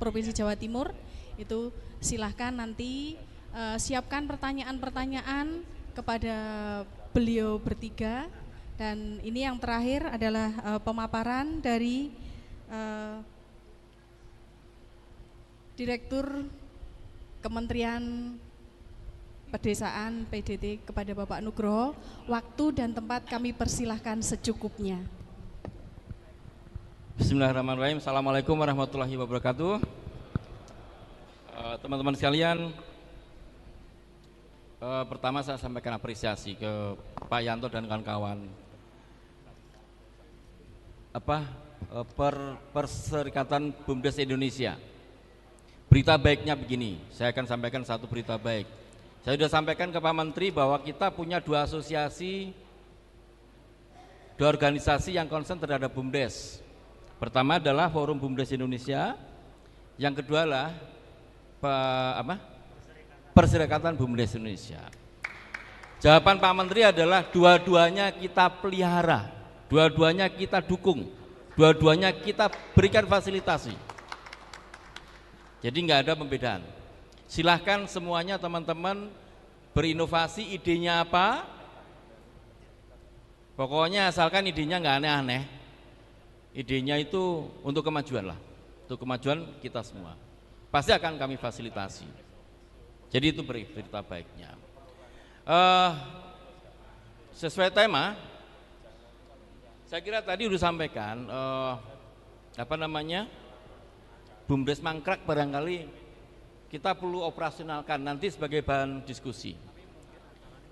Provinsi Jawa Timur. Itu silahkan nanti siapkan pertanyaan-pertanyaan kepada beliau bertiga. Dan ini yang terakhir adalah pemaparan dari Direktur Kementerian Pedesaan PDT kepada Bapak Nugroho. Waktu dan tempat kami persilahkan secukupnya. Bismillahirrahmanirrahim. Assalamualaikum warahmatullahi wabarakatuh. Teman-teman sekalian, pertama saya sampaikan apresiasi ke Pak Yanto dan kawan-kawan Perserikatan BUMDes Indonesia. Berita baiknya begini, saya akan sampaikan satu berita baik. Saya sudah sampaikan ke Pak Menteri bahwa kita punya dua asosiasi, dua organisasi yang concern terhadap BUMDes. Pertama adalah Forum BUMDes Indonesia, yang kedua adalah Perserikatan BUMDes Indonesia. Jawaban Pak Menteri adalah dua-duanya kita pelihara, dua-duanya kita dukung, dua-duanya kita berikan fasilitasi. Jadi nggak ada pembedaan. Silahkan semuanya teman-teman berinovasi, idenya apa? Pokoknya asalkan idenya nggak aneh-aneh. Idenya itu untuk kemajuan lah, untuk kemajuan kita semua. Pasti akan kami fasilitasi. Jadi itu berita baiknya. Sesuai tema, saya kira tadi udah sampaikan BUMDes mangkrak barangkali kita perlu operasionalkan nanti sebagai bahan diskusi.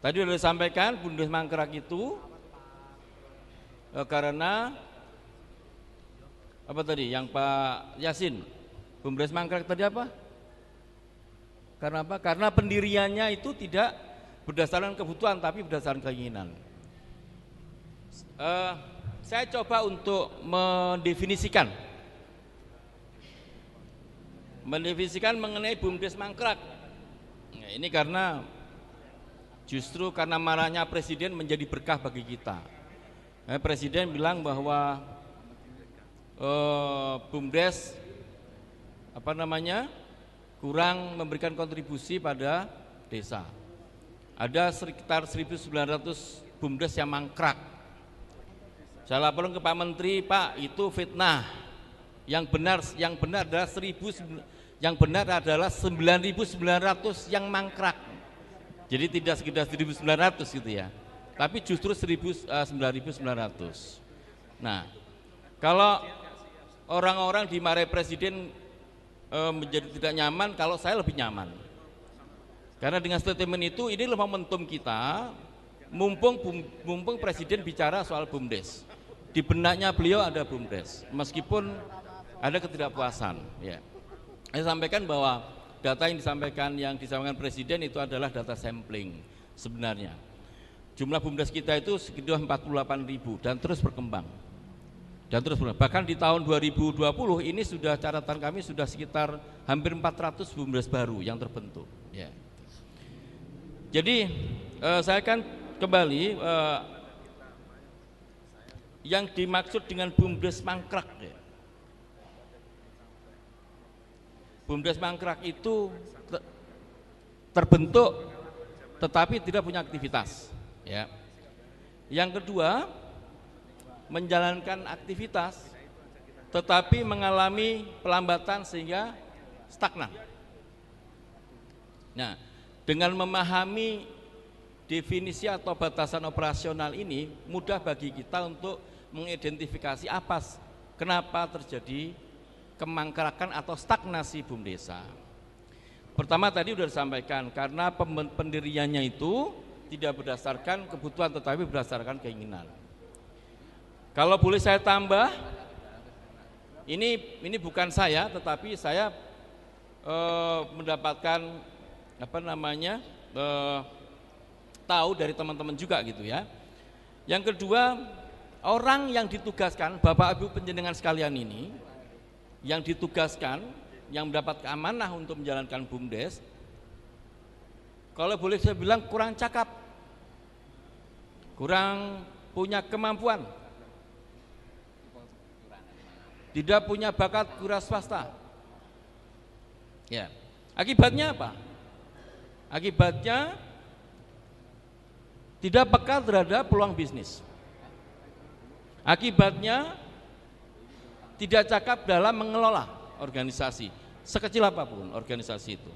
Tadi sudah disampaikan BUMDes mangkrak itu karena apa tadi yang Pak Yasin, BUMDes mangkrak tadi apa? Karena apa? Karena pendiriannya itu tidak berdasarkan kebutuhan tapi berdasarkan keinginan. Saya coba untuk mendefinisikan mengenai BUMDes mangkrak. Nah, ini karena justru karena marahnya Presiden menjadi berkah bagi kita. Presiden bilang bahwa BUMDes kurang memberikan kontribusi pada desa. Ada sekitar 1.900 BUMDes yang mangkrak. Saya laporan ke Pak Menteri, Pak, itu fitnah. Yang benar adalah 9.900 yang mangkrak. Jadi tidak sekitar 1.900 gitu ya. Tapi justru 9.900. Nah, kalau orang-orang dimarahi Presiden menjadi tidak nyaman, kalau saya lebih nyaman. Karena dengan statement itu, inilah momentum kita, mumpung Presiden bicara soal BUMDes. Di benaknya beliau ada BUMDes, meskipun ada ketidakpuasan. Ya. Saya sampaikan bahwa data yang disampaikan Presiden itu adalah data sampling sebenarnya. Jumlah BUMDes kita itu sekitar 48.000 dan terus berkembang. Bahkan di tahun 2020 ini sudah catatan kami sudah sekitar hampir 400 BUMDes baru yang terbentuk. Ya. Jadi saya akan kembali yang dimaksud dengan BUMDes mangkrak. Ya. BUMDes mangkrak itu terbentuk tetapi tidak punya aktivitas. Ya. Yang kedua, menjalankan aktivitas tetapi mengalami pelambatan sehingga stagnan. Nah, dengan memahami definisi atau batasan operasional ini mudah bagi kita untuk mengidentifikasi kenapa terjadi kemangkrakan atau stagnasi BUMDesa. Pertama tadi sudah disampaikan karena pendiriannya itu tidak berdasarkan kebutuhan tetapi berdasarkan keinginan. Kalau boleh saya tambah, ini bukan saya tetapi saya mendapatkan tahu dari teman-teman juga gitu ya. Yang kedua, orang yang ditugaskan, Bapak Ibu penjenengan sekalian ini, yang ditugaskan, yang mendapat amanah untuk menjalankan BUMDes, kalau boleh saya bilang kurang cakap, kurang punya kemampuan, tidak punya bakat wira swasta, Ya. Akibatnya apa? Akibatnya tidak peka terhadap peluang bisnis. Akibatnya tidak cakap dalam mengelola organisasi, sekecil apapun organisasi itu.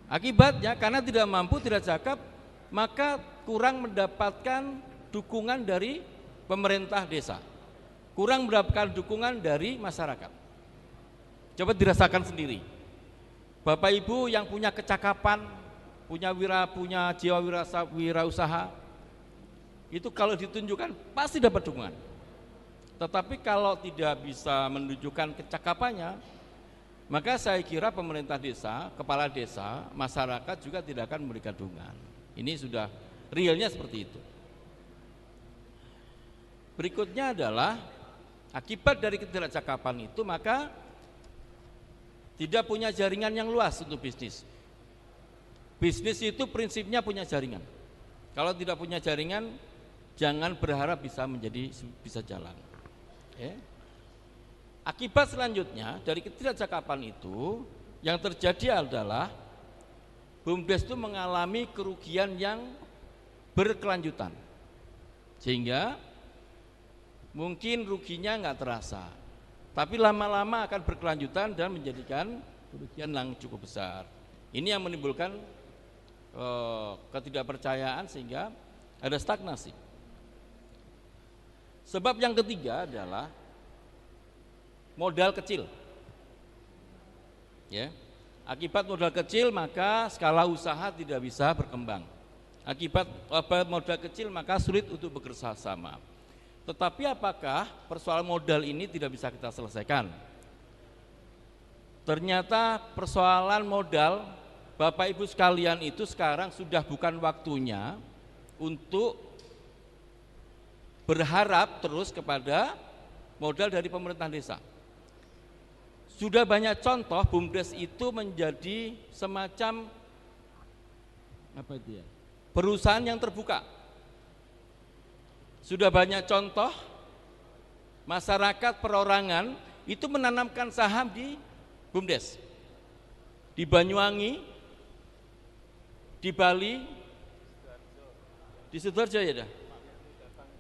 Akibatnya karena tidak mampu, tidak cakap, maka kurang mendapatkan dukungan dari pemerintah desa, kurang mendapatkan dukungan dari masyarakat. Coba dirasakan sendiri. Bapak Ibu yang punya kecakapan, punya jiwa wirausaha, itu kalau ditunjukkan pasti dapat dukungan. Tetapi kalau tidak bisa menunjukkan kecakapannya, maka saya kira pemerintah desa, kepala desa, masyarakat juga tidak akan memberikan dukungan. Ini sudah realnya seperti itu. Berikutnya adalah akibat dari ketidakcakapan itu, maka tidak punya jaringan yang luas untuk bisnis. Bisnis itu prinsipnya punya jaringan. Kalau tidak punya jaringan, jangan berharap bisa jalan. Akibat selanjutnya dari ketidakcakapan itu yang terjadi adalah BUMDes itu mengalami kerugian yang berkelanjutan, sehingga mungkin ruginya nggak terasa, tapi lama-lama akan berkelanjutan dan menjadikan kerugian yang cukup besar. Ini yang menimbulkan ketidakpercayaan sehingga ada stagnasi. Sebab yang ketiga adalah modal kecil. Ya. Akibat modal kecil maka skala usaha tidak bisa berkembang. Akibat modal kecil maka sulit untuk bekerja sama. Tetapi apakah persoalan modal ini tidak bisa kita selesaikan? Ternyata persoalan modal, Bapak Ibu sekalian, itu sekarang sudah bukan waktunya untuk berharap terus kepada modal dari pemerintah desa. Sudah banyak contoh BUMDes itu menjadi semacam perusahaan yang terbuka. Sudah banyak contoh masyarakat perorangan itu menanamkan saham di BUMDes. Di Banyuwangi, di Bali, di Sidoarjo ya dah.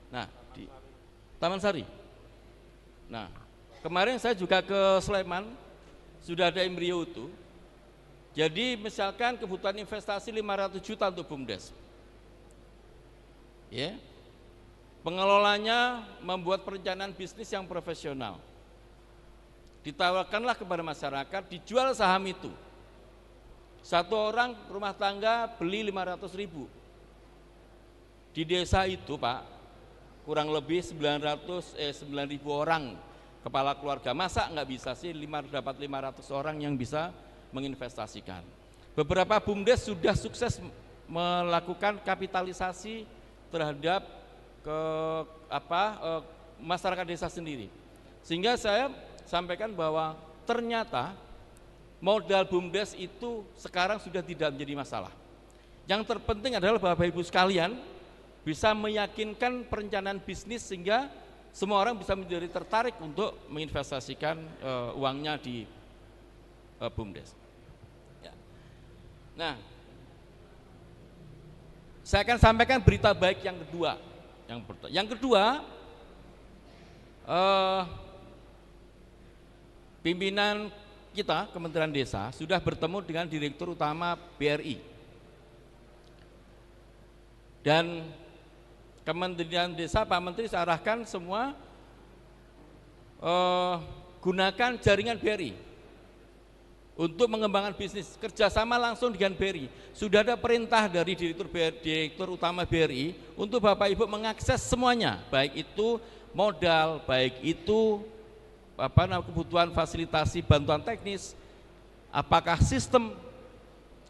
Nah, di Taman Sari. Nah, kemarin saya juga ke Sleman, sudah ada embrio itu. Jadi misalkan kebutuhan investasi 500 juta untuk BUMDes. Ya. Pengelolanya membuat perencanaan bisnis yang profesional. Ditawarkanlah kepada masyarakat, dijual saham itu. Satu orang rumah tangga beli 500.000. Di desa itu, Pak, kurang lebih 9.000 orang kepala keluarga. Masa nggak bisa sih dapat 500 orang yang bisa menginvestasikan? Beberapa BUMDes sudah sukses melakukan kapitalisasi terhadap masyarakat desa sendiri. Sehingga saya sampaikan bahwa ternyata modal BUMDes itu sekarang sudah tidak menjadi masalah. Yang terpenting adalah Bapak Ibu sekalian bisa meyakinkan perencanaan bisnis sehingga semua orang bisa menjadi tertarik untuk menginvestasikan uangnya di BUMDes. Ya. Nah, saya akan sampaikan berita baik yang kedua. Yang kedua, pimpinan kita Kementerian Desa sudah bertemu dengan Direktur Utama BRI dan Kementerian Desa, Pak Menteri, saya arahkan semua gunakan jaringan BRI untuk mengembangkan bisnis, kerjasama langsung dengan BRI. Sudah ada perintah dari Direktur Utama BRI untuk Bapak Ibu mengakses semuanya, baik itu modal, baik itu kebutuhan fasilitasi bantuan teknis, apakah sistem.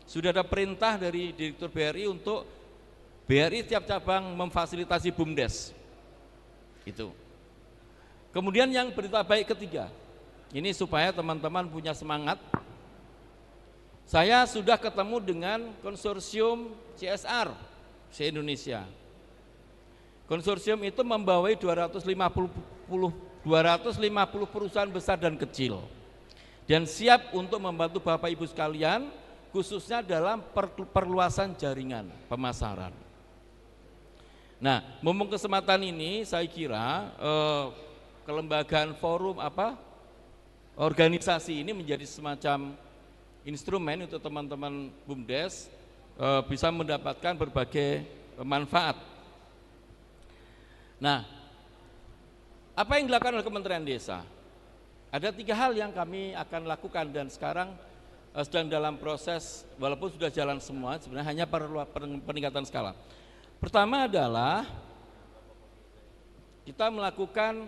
Sudah ada perintah dari Direktur BRI untuk BRI tiap cabang memfasilitasi BUMDes. Itu. Kemudian yang berita baik ketiga, ini supaya teman-teman punya semangat. Saya sudah ketemu dengan konsorsium CSR se-Indonesia. Konsorsium itu membawahi 250 perusahaan besar dan kecil. dan siap untuk membantu Bapak Ibu sekalian khususnya dalam perluasan jaringan pemasaran. Nah, mumpung kesempatan ini saya kira kelembagaan forum organisasi ini menjadi semacam instrumen untuk teman-teman BUMDes bisa mendapatkan berbagai manfaat. Nah, apa yang dilakukan oleh Kementerian Desa? Ada 3 hal yang kami akan lakukan dan sekarang sedang dalam proses, walaupun sudah jalan semua, sebenarnya hanya peningkatan skala. Pertama adalah kita melakukan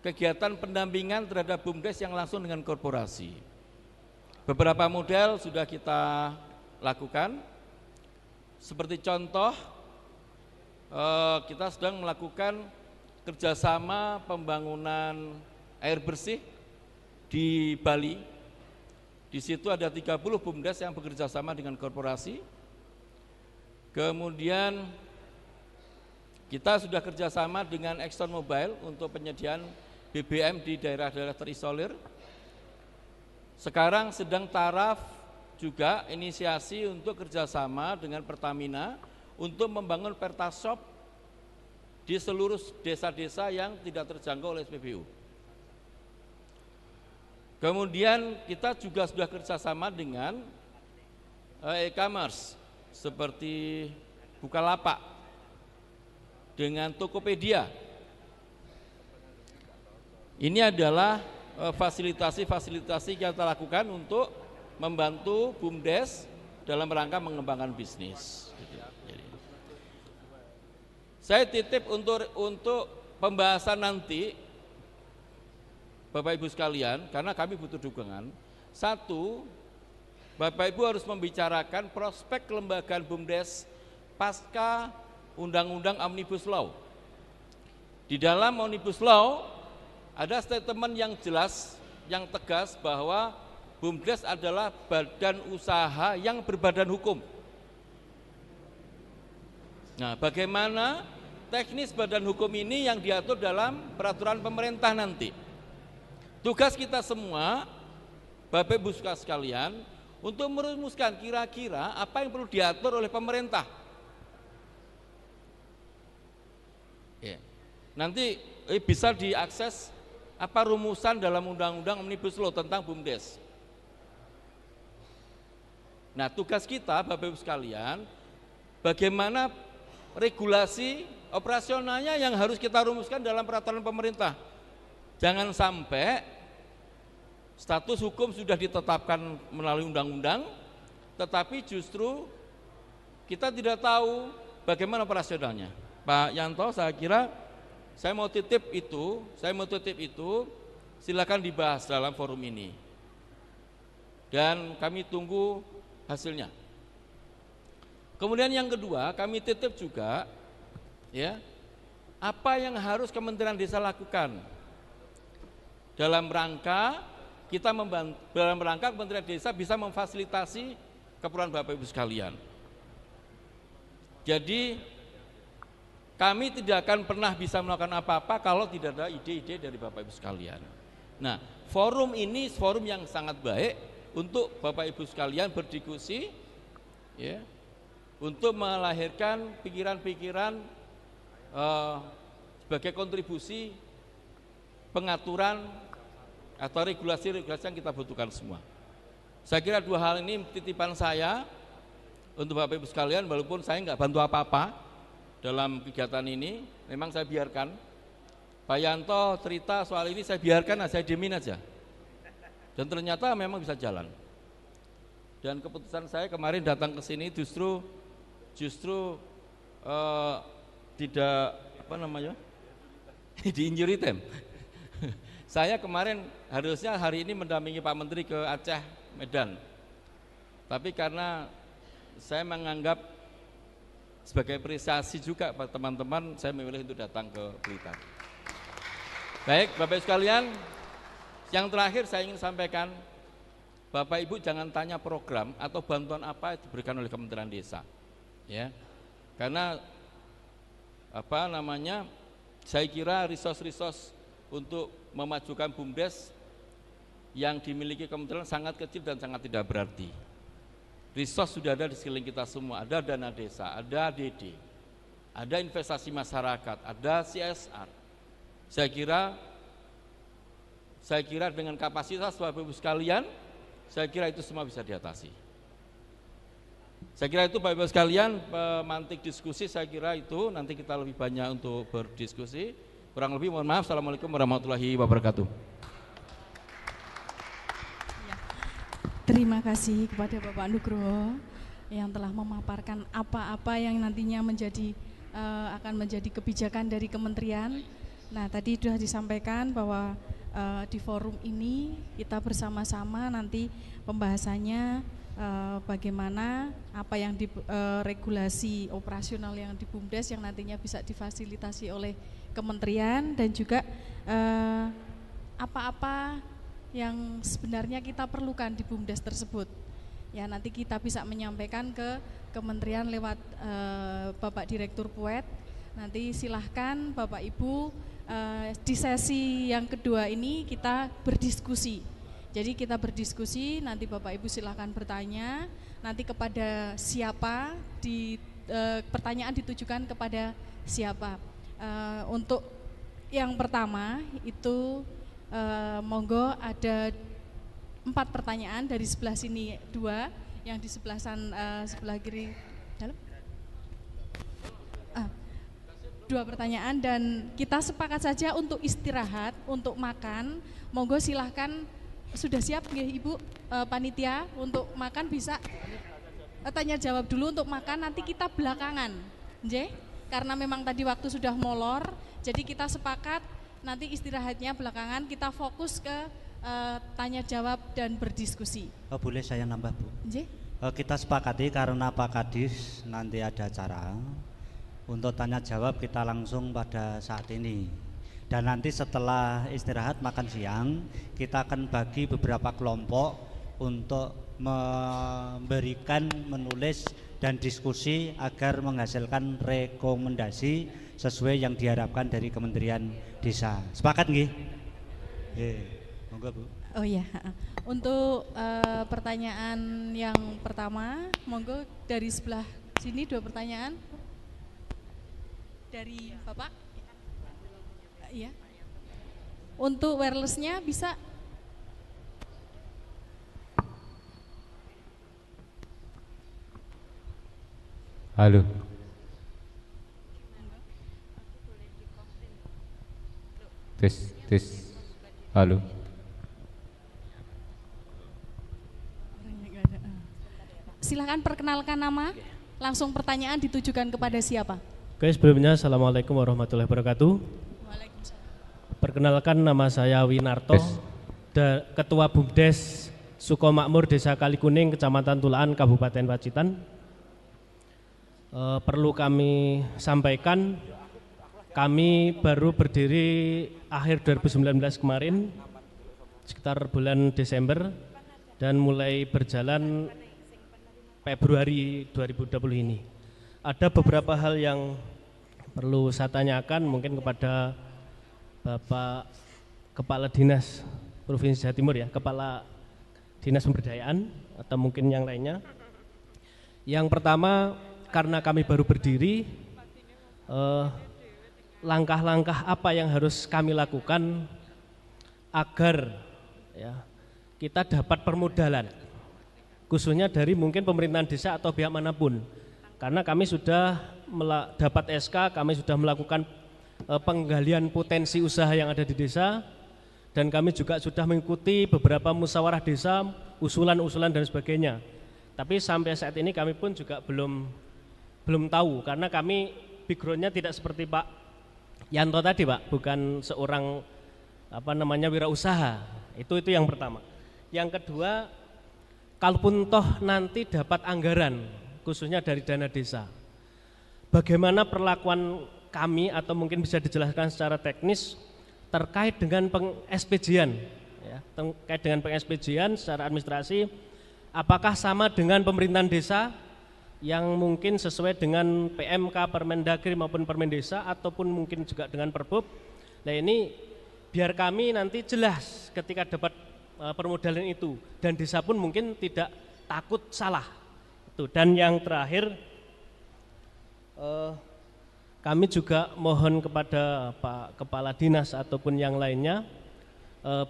kegiatan pendampingan terhadap BUMDes yang langsung dengan korporasi. Beberapa model sudah kita lakukan, seperti contoh kita sedang melakukan kerjasama pembangunan air bersih di Bali. Di situ ada 30 BUMDes yang bekerja sama dengan korporasi. Kemudian kita sudah kerjasama dengan ExxonMobil untuk penyediaan BBM di daerah-daerah terisolir. Sekarang sedang taraf juga inisiasi untuk kerjasama dengan Pertamina untuk membangun Pertashop di seluruh desa-desa yang tidak terjangkau oleh SPBU. Kemudian kita juga sudah kerjasama dengan e-commerce seperti Bukalapak, dengan Tokopedia. Ini adalah fasilitasi-fasilitasi yang kita lakukan untuk membantu BUMDes dalam rangka mengembangkan bisnis. Saya titip untuk pembahasan nanti, Bapak Ibu sekalian, karena kami butuh dukungan. 1, Bapak Ibu harus membicarakan prospek kelembagaan BUMDes pasca Undang-Undang Omnibus Law. Di dalam Omnibus Law ada statement yang jelas, yang tegas bahwa BUMDes adalah badan usaha yang berbadan hukum. Nah, bagaimana teknis badan hukum ini yang diatur dalam peraturan pemerintah nanti? Tugas kita semua, Bapak Ibu sekalian, untuk merumuskan kira-kira apa yang perlu diatur oleh pemerintah. Ya. Nanti bisa diakses apa rumusan dalam Undang-Undang Omnibus Law tentang BUMDes. Nah, tugas kita Bapak Ibu sekalian, bagaimana regulasi operasionalnya yang harus kita rumuskan dalam peraturan pemerintah. Jangan sampai status hukum sudah ditetapkan melalui undang-undang, tetapi justru kita tidak tahu bagaimana operasionalnya. Pak Yanto, saya kira saya mau titip itu, silakan dibahas dalam forum ini. Dan kami tunggu hasilnya. Kemudian yang kedua, kami titip juga ya, apa yang harus Kementerian Desa lakukan dalam rangka Kementerian Desa bisa memfasilitasi keperluan Bapak Ibu sekalian. Jadi kami tidak akan pernah bisa melakukan apa-apa kalau tidak ada ide-ide dari Bapak Ibu sekalian. Nah, forum ini forum yang sangat baik untuk Bapak Ibu sekalian berdiskusi, ya, untuk melahirkan pikiran-pikiran sebagai kontribusi pengaturan atau regulasi-regulasi yang kita butuhkan semua. Saya kira 2 hal ini titipan saya untuk Bapak Ibu sekalian, walaupun saya nggak bantu apa-apa dalam kegiatan ini, memang saya biarkan Pak Yanto cerita soal ini, saya biarkan, saya diemin aja. Dan ternyata memang bisa jalan. Dan keputusan saya kemarin datang ke sini justru tidak di injury time. Saya kemarin harusnya hari ini mendampingi Pak Menteri ke Aceh, Medan. Tapi karena saya menganggap sebagai apresiasi juga Pak teman-teman, saya memilih untuk datang ke Blitar. Baik, Bapak Ibu sekalian, yang terakhir saya ingin sampaikan, Bapak Ibu jangan tanya program atau bantuan apa yang diberikan oleh Kementerian Desa. Ya. Karena saya kira resource untuk memajukan BUMDes yang dimiliki kementerian sangat kecil dan sangat tidak berarti. Resource sudah ada di sekeliling kita semua, ada dana desa, ada DD, ada investasi masyarakat, ada CSR. Saya kira dengan kapasitas Bapak Ibu sekalian, saya kira itu semua bisa diatasi. Saya kira itu Bapak Ibu sekalian, pemantik diskusi, saya kira itu nanti kita lebih banyak untuk berdiskusi. Kurang lebih mohon maaf. Assalamualaikum warahmatullahi wabarakatuh. Terima kasih kepada Bapak Nugroho yang telah memaparkan apa-apa yang nantinya akan menjadi kebijakan dari kementerian. Nah, tadi sudah disampaikan bahwa di forum ini kita bersama-sama nanti pembahasannya bagaimana apa yang regulasi operasional yang di BUMDes yang nantinya bisa difasilitasi oleh kementerian, dan juga apa-apa yang sebenarnya kita perlukan di BUMDes tersebut. Ya, nanti kita bisa menyampaikan ke kementerian lewat Bapak Direktur PUET. Nanti silahkan Bapak Ibu di sesi yang kedua ini kita berdiskusi. Jadi kita berdiskusi, nanti Bapak Ibu silahkan bertanya, nanti kepada siapa, pertanyaan ditujukan kepada siapa. Untuk yang pertama itu monggo ada 4 pertanyaan, dari sebelah sini 2, yang di sebelah sebelah kiri dalam 2 pertanyaan, dan kita sepakat saja untuk istirahat, untuk makan. Monggo silahkan, sudah siap nggih Ibu panitia untuk makan, bisa tanya jawab dulu untuk makan, nanti kita belakangan, nggih. Karena memang tadi waktu sudah molor, jadi kita sepakat nanti istirahatnya belakangan, kita fokus ke tanya jawab dan berdiskusi. Boleh saya nambah, Bu? Nggih. Kita sepakati karena Pak Kadis nanti ada acara, untuk tanya jawab kita langsung pada saat ini. Dan nanti setelah istirahat makan siang, kita akan bagi beberapa kelompok untuk memberikan, menulis dan diskusi agar menghasilkan rekomendasi sesuai yang diharapkan dari Kementerian Desa. Sepakat nggih? Monggo, Bu. Oh iya, untuk pertanyaan yang pertama, monggo dari sebelah sini 2 pertanyaan. Dari Bapak? Iya. Untuk wirelessnya bisa? Halo. Tes. Halo. Silakan perkenalkan nama, langsung pertanyaan ditujukan kepada siapa? Oke, sebelumnya Assalamualaikum warahmatullahi wabarakatuh. Waalaikumsalam. Perkenalkan, nama saya Winarto, Ketua BUMDes Sukomakmur Desa Kalikuning, Kecamatan Tulaan, Kabupaten Pacitan. Perlu kami sampaikan, kami baru berdiri akhir 2019 kemarin, sekitar bulan Desember, dan mulai berjalan Februari 2020 ini. Ada beberapa hal yang perlu saya tanyakan mungkin kepada Bapak Kepala Dinas Provinsi Jawa Timur, ya, Kepala Dinas Pemberdayaan atau mungkin yang lainnya. Yang pertama, karena kami baru berdiri, langkah-langkah apa yang harus kami lakukan agar, ya, kita dapat permodalan, khususnya dari mungkin pemerintahan desa atau pihak manapun. Karena kami sudah dapat SK, kami sudah melakukan penggalian potensi usaha yang ada di desa, dan kami juga sudah mengikuti beberapa musyawarah desa, usulan-usulan dan sebagainya. Tapi sampai saat ini kami pun juga belum tahu, karena kami backgroundnya tidak seperti Pak Yanto tadi, Pak, bukan seorang wirausaha. Itu yang pertama. Yang kedua, kalaupun toh nanti dapat anggaran, khususnya dari dana desa, bagaimana perlakuan kami, atau mungkin bisa dijelaskan secara teknis terkait dengan peng-SPJ-an, ya, terkait dengan peng-SPJ-an secara administrasi, apakah sama dengan pemerintahan desa yang mungkin sesuai dengan PMK, Permendagri maupun Permendesa, ataupun mungkin juga dengan Perbub. Nah, ini biar kami nanti jelas ketika dapat permodalan itu, dan desa pun mungkin tidak takut salah. Dan yang terakhir, kami juga mohon kepada Pak Kepala Dinas ataupun yang lainnya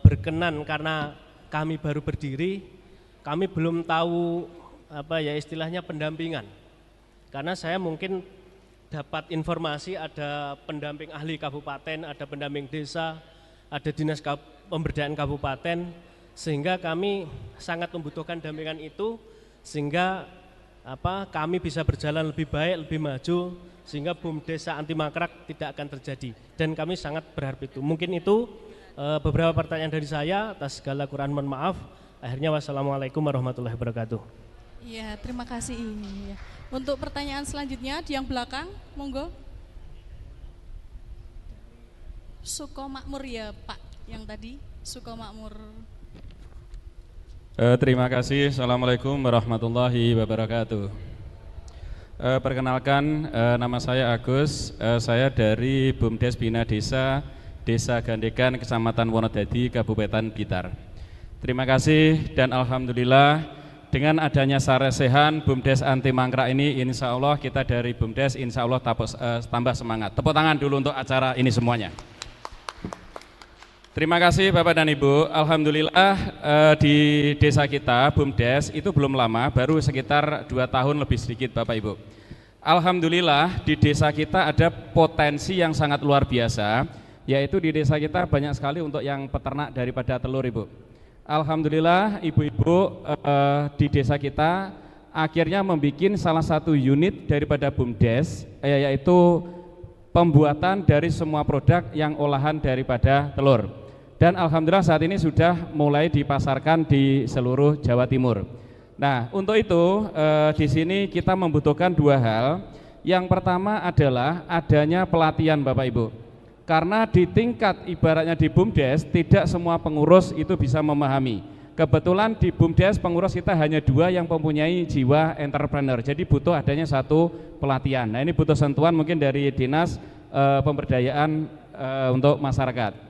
berkenan, karena kami baru berdiri, kami belum tahu istilahnya pendampingan. Karena saya mungkin dapat informasi ada pendamping ahli kabupaten, ada pendamping desa, ada dinas pemberdayaan kabupaten, sehingga kami sangat membutuhkan dampingan itu, sehingga kami bisa berjalan lebih baik, lebih maju, sehingga BUMDes anti mangkrak tidak akan terjadi. Dan kami sangat berharap itu. Mungkin itu beberapa pertanyaan dari saya. Atas segala kekurangan mohon maaf. Akhirnya wassalamualaikum warahmatullahi wabarakatuh. Iya, terima kasih. Untuk pertanyaan selanjutnya di yang belakang, monggo. Suko Makmur ya Pak, yang tadi Suko Makmur. Terima kasih. Assalamualaikum warahmatullahi wabarakatuh. Perkenalkan, nama saya Agus. Saya dari BUMDes Bina Desa Gandekan, Kecamatan Wonodadi, Kabupaten Blitar. Terima kasih dan alhamdulillah dengan adanya saresehan BUMDes anti mangkrak ini, insya Allah kita dari BUMDes insya Allah tambah semangat. Tepuk tangan dulu untuk acara ini semuanya. Terima kasih Bapak dan Ibu. Alhamdulillah di desa kita BUMDes itu belum lama, baru sekitar 2 tahun lebih sedikit Bapak Ibu. Alhamdulillah di desa kita ada potensi yang sangat luar biasa, yaitu di desa kita banyak sekali untuk yang peternak daripada telur Ibu. Alhamdulillah ibu-ibu di desa kita akhirnya membuat salah satu unit daripada BUMDes, yaitu pembuatan dari semua produk yang olahan daripada telur. Dan alhamdulillah saat ini sudah mulai dipasarkan di seluruh Jawa Timur. Nah, untuk itu di sini kita membutuhkan 2 hal. Yang pertama adalah adanya pelatihan Bapak Ibu. Karena di tingkat ibaratnya di BUMDes tidak semua pengurus itu bisa memahami. Kebetulan di BUMDes pengurus kita hanya 2 yang mempunyai jiwa entrepreneur. Jadi butuh adanya 1 pelatihan. Nah, ini butuh sentuhan mungkin dari Dinas Pemberdayaan untuk masyarakat.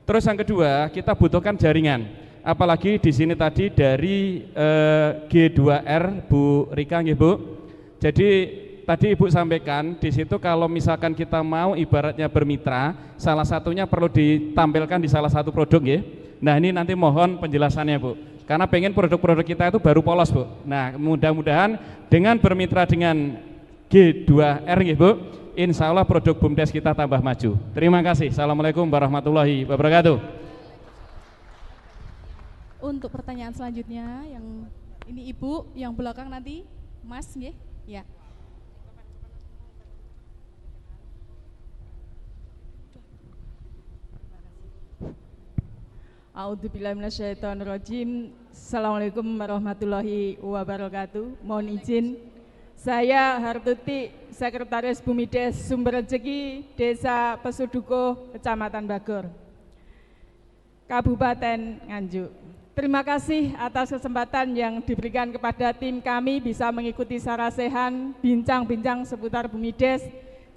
Terus yang kedua, kita butuhkan jaringan. Apalagi di sini tadi dari G2R Bu Rika nggih Bu. Jadi tadi Ibu sampaikan di situ kalau misalkan kita mau ibaratnya bermitra, salah satunya perlu ditampilkan di salah satu produk nggih. Nah, ini nanti mohon penjelasannya Bu. Karena pengen produk-produk kita itu baru polos Bu. Nah, mudah-mudahan dengan bermitra dengan G2R nggih Bu, insya Allah produk BUMDes kita tambah maju. Terima kasih. Assalamualaikum warahmatullahi wabarakatuh. Untuk pertanyaan selanjutnya, yang ini Ibu, yang belakang nanti Mas, nggih? Ya. A'udzubillahi minasyaitonirrajim. Assalamualaikum warahmatullahi wabarakatuh. Mohon izin, saya Hartuti, Sekretaris BUMIDes Sumber Rezeki Desa Pesuduko, Kecamatan Bagor, Kabupaten Nganjuk. Terima kasih atas kesempatan yang diberikan kepada tim kami bisa mengikuti sarasehan bincang-bincang seputar BUMIDes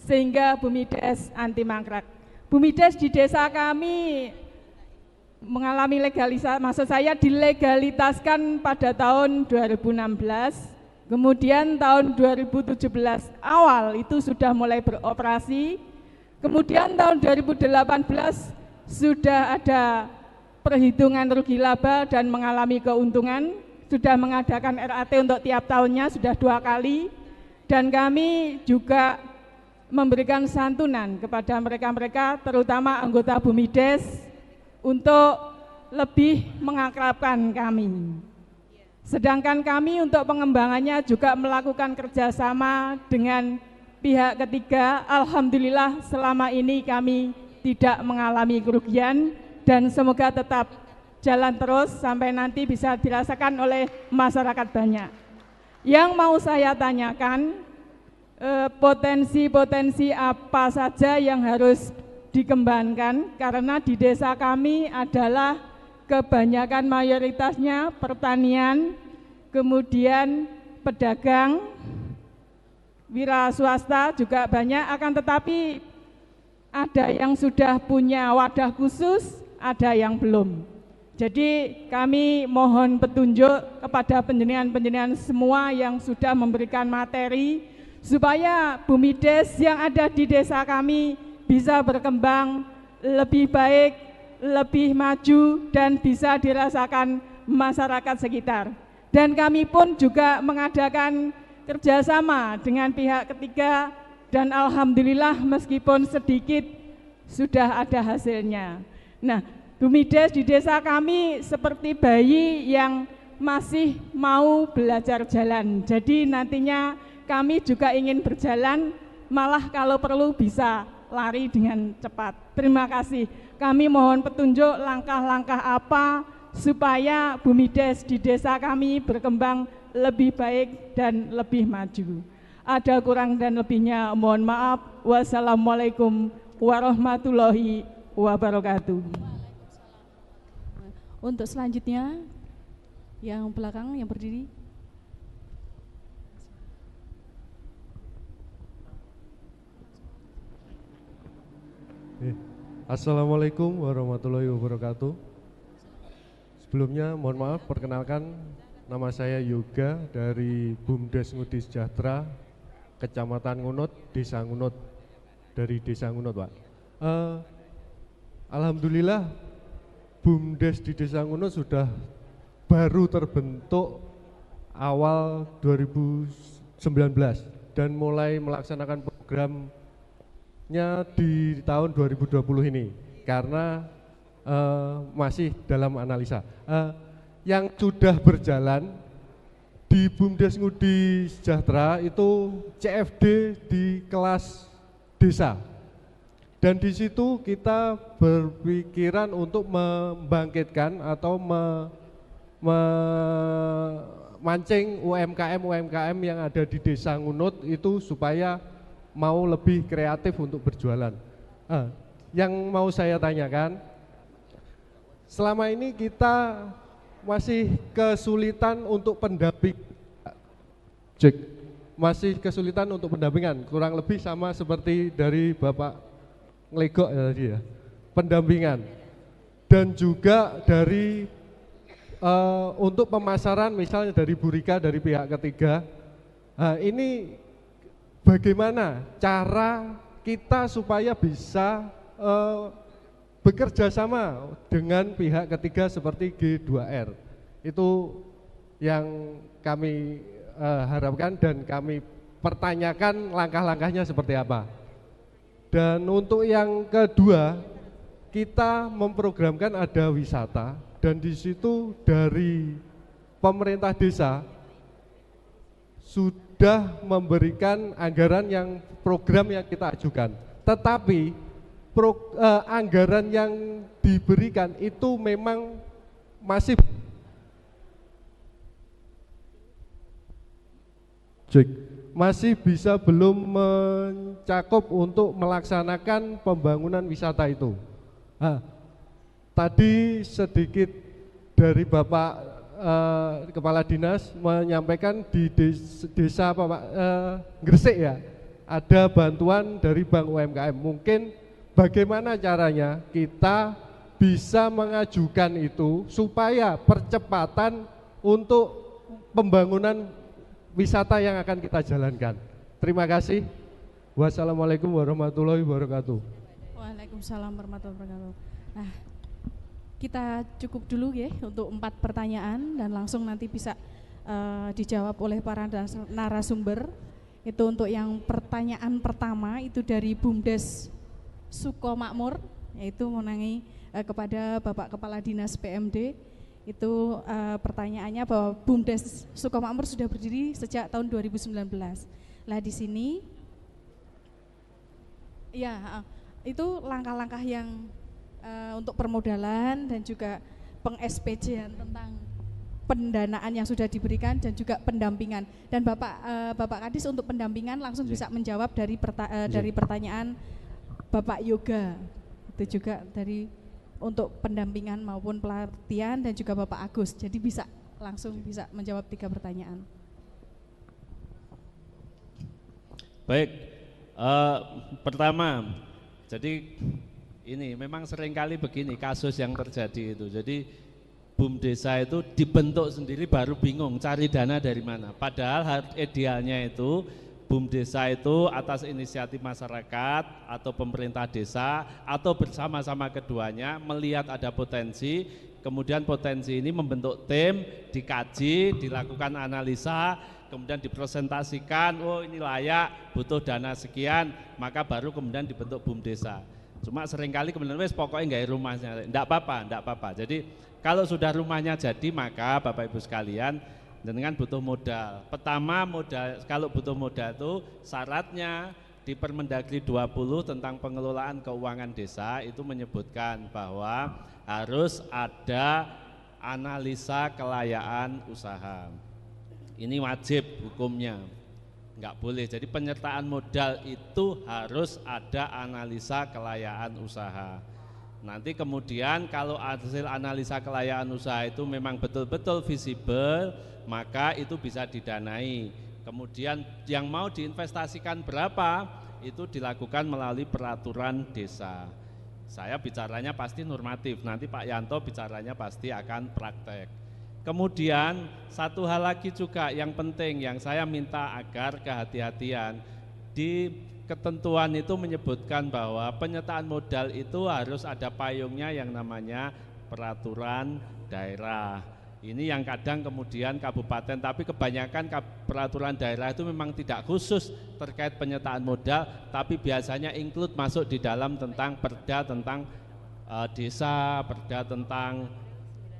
sehingga BUMIDes anti mangkrak. BUMIDes di desa kami mengalami legalisasi, maksud saya dilegalitaskan pada tahun 2016. Kemudian tahun 2017 awal itu sudah mulai beroperasi. Kemudian tahun 2018 sudah ada perhitungan rugi laba dan mengalami keuntungan. Sudah mengadakan RAT untuk tiap tahunnya sudah 2 kali. Dan kami juga memberikan santunan kepada mereka-mereka terutama anggota BUMIDes untuk lebih mengakrabkan kami. Sedangkan kami untuk pengembangannya juga melakukan kerjasama dengan pihak ketiga. Alhamdulillah selama ini kami tidak mengalami kerugian dan semoga tetap jalan terus sampai nanti bisa dirasakan oleh masyarakat banyak. Yang mau saya tanyakan, potensi-potensi apa saja yang harus dikembangkan, karena di desa kami adalah kebanyakan mayoritasnya pertanian, kemudian pedagang, wira swasta juga banyak, akan tetapi ada yang sudah punya wadah khusus, ada yang belum. Jadi kami mohon petunjuk kepada penjenengan-penjenengan semua yang sudah memberikan materi supaya BUMIDes yang ada di desa kami bisa berkembang lebih baik, lebih maju dan bisa dirasakan masyarakat sekitar. Dan kami pun juga mengadakan kerjasama dengan pihak ketiga dan alhamdulillah meskipun sedikit sudah ada hasilnya. Nah, BUMIDes di desa kami seperti bayi yang masih mau belajar jalan. Jadi nantinya kami juga ingin berjalan, malah kalau perlu bisa lari dengan cepat. Terima kasih. Kami mohon petunjuk langkah-langkah apa supaya BUMIDes di desa kami berkembang lebih baik dan lebih maju. Ada kurang dan lebihnya mohon maaf. Wassalamualaikum warahmatullahi wabarakatuh. Untuk selanjutnya, yang belakang, yang berdiri. Assalamualaikum warahmatullahi wabarakatuh. Sebelumnya mohon maaf, perkenalkan nama saya Yoga dari BUMDes Ngudi Sejahtera, Kecamatan Ngunut, Desa Ngunut, dari Desa Ngunut, Pak. Alhamdulillah BUMDes di Desa Ngunut sudah baru terbentuk awal 2019 dan mulai melaksanakan programnya di tahun 2020 ini karena masih dalam analisa. Yang sudah berjalan di BUMDes Ngudi Sejahtera itu CFD di kelas desa. Dan di situ kita berpikiran untuk membangkitkan atau memancing UMKM yang ada di Desa Ngunut itu supaya mau lebih kreatif untuk berjualan. Yang mau saya tanyakan, selama ini kita masih kesulitan untuk pendamping, kurang lebih sama seperti dari Bapak Ngelegok ya tadi ya, pendampingan dan juga dari untuk pemasaran misalnya dari Bu Rika dari pihak ketiga. Ini bagaimana cara kita supaya bisa bekerja sama dengan pihak ketiga seperti G2R, itu yang kami harapkan dan kami pertanyakan langkah-langkahnya seperti apa. Dan untuk yang kedua, kita memprogramkan ada wisata dan di situ dari pemerintah desa sudah memberikan anggaran yang program yang kita ajukan. Tetapi anggaran yang diberikan itu memang masih bisa belum mencakup untuk melaksanakan pembangunan wisata itu. Tadi sedikit dari Bapak Kepala Dinas menyampaikan di desa Gresik ya, ada bantuan dari Bank UMKM. Mungkin bagaimana caranya kita bisa mengajukan itu supaya percepatan untuk pembangunan wisata yang akan kita jalankan. Terima kasih. Wassalamualaikum warahmatullahi wabarakatuh. Waalaikumsalam warahmatullahi wabarakatuh. Nah, kita cukup dulu ya untuk 4 pertanyaan dan langsung nanti bisa dijawab oleh para narasumber. Itu untuk yang pertanyaan pertama itu dari BUMDes Sukomakmur, yaitu mengenai kepada Bapak Kepala Dinas PMD. Itu pertanyaannya bahwa BUMDes Sukomakmur sudah berdiri sejak tahun 2019. Lah di sini ya itu langkah-langkah yang untuk permodalan dan juga peng-SPJ tentang pendanaan yang sudah diberikan dan juga pendampingan. Dan Bapak Kadis untuk pendampingan langsung bisa menjawab dari pertanyaan Bapak Yoga. Itu juga dari untuk pendampingan maupun pelatihan dan juga Bapak Agus. Jadi bisa langsung bisa menjawab 3 pertanyaan. Baik, pertama, jadi ini memang seringkali begini kasus yang terjadi itu. Jadi BUM desa itu dibentuk sendiri baru bingung cari dana dari mana. Padahal idealnya itu BUM desa itu atas inisiatif masyarakat atau pemerintah desa atau bersama-sama keduanya melihat ada potensi, kemudian potensi ini membentuk tim, dikaji, dilakukan analisa, kemudian dipresentasikan, oh ini layak, butuh dana sekian, maka baru kemudian dibentuk BUM desa. Cuma seringkali kemudian wes pokoknya nggak rumahnya, enggak apa-apa. Jadi kalau sudah rumahnya jadi, maka Bapak Ibu sekalian dengan butuh modal. Pertama modal, kalau butuh modal itu syaratnya di Permendagri 20 tentang pengelolaan keuangan desa itu menyebutkan bahwa harus ada analisa kelayaan usaha. Ini wajib hukumnya, enggak boleh. Jadi penyertaan modal itu harus ada analisa kelayaan usaha. Nanti kemudian kalau hasil analisa kelayaan usaha itu memang betul-betul visible, maka itu bisa didanai. Kemudian yang mau diinvestasikan berapa, itu dilakukan melalui peraturan desa. Saya bicaranya pasti normatif, nanti Pak Yanto bicaranya pasti akan praktek. Kemudian satu hal lagi juga yang penting yang saya minta agar kehati-hatian, di ketentuan itu menyebutkan bahwa penyertaan modal itu harus ada payungnya yang namanya peraturan daerah. Ini yang kadang kemudian kabupaten, tapi kebanyakan peraturan daerah itu memang tidak khusus terkait penyertaan modal, tapi biasanya include masuk di dalam tentang perda tentang desa, perda tentang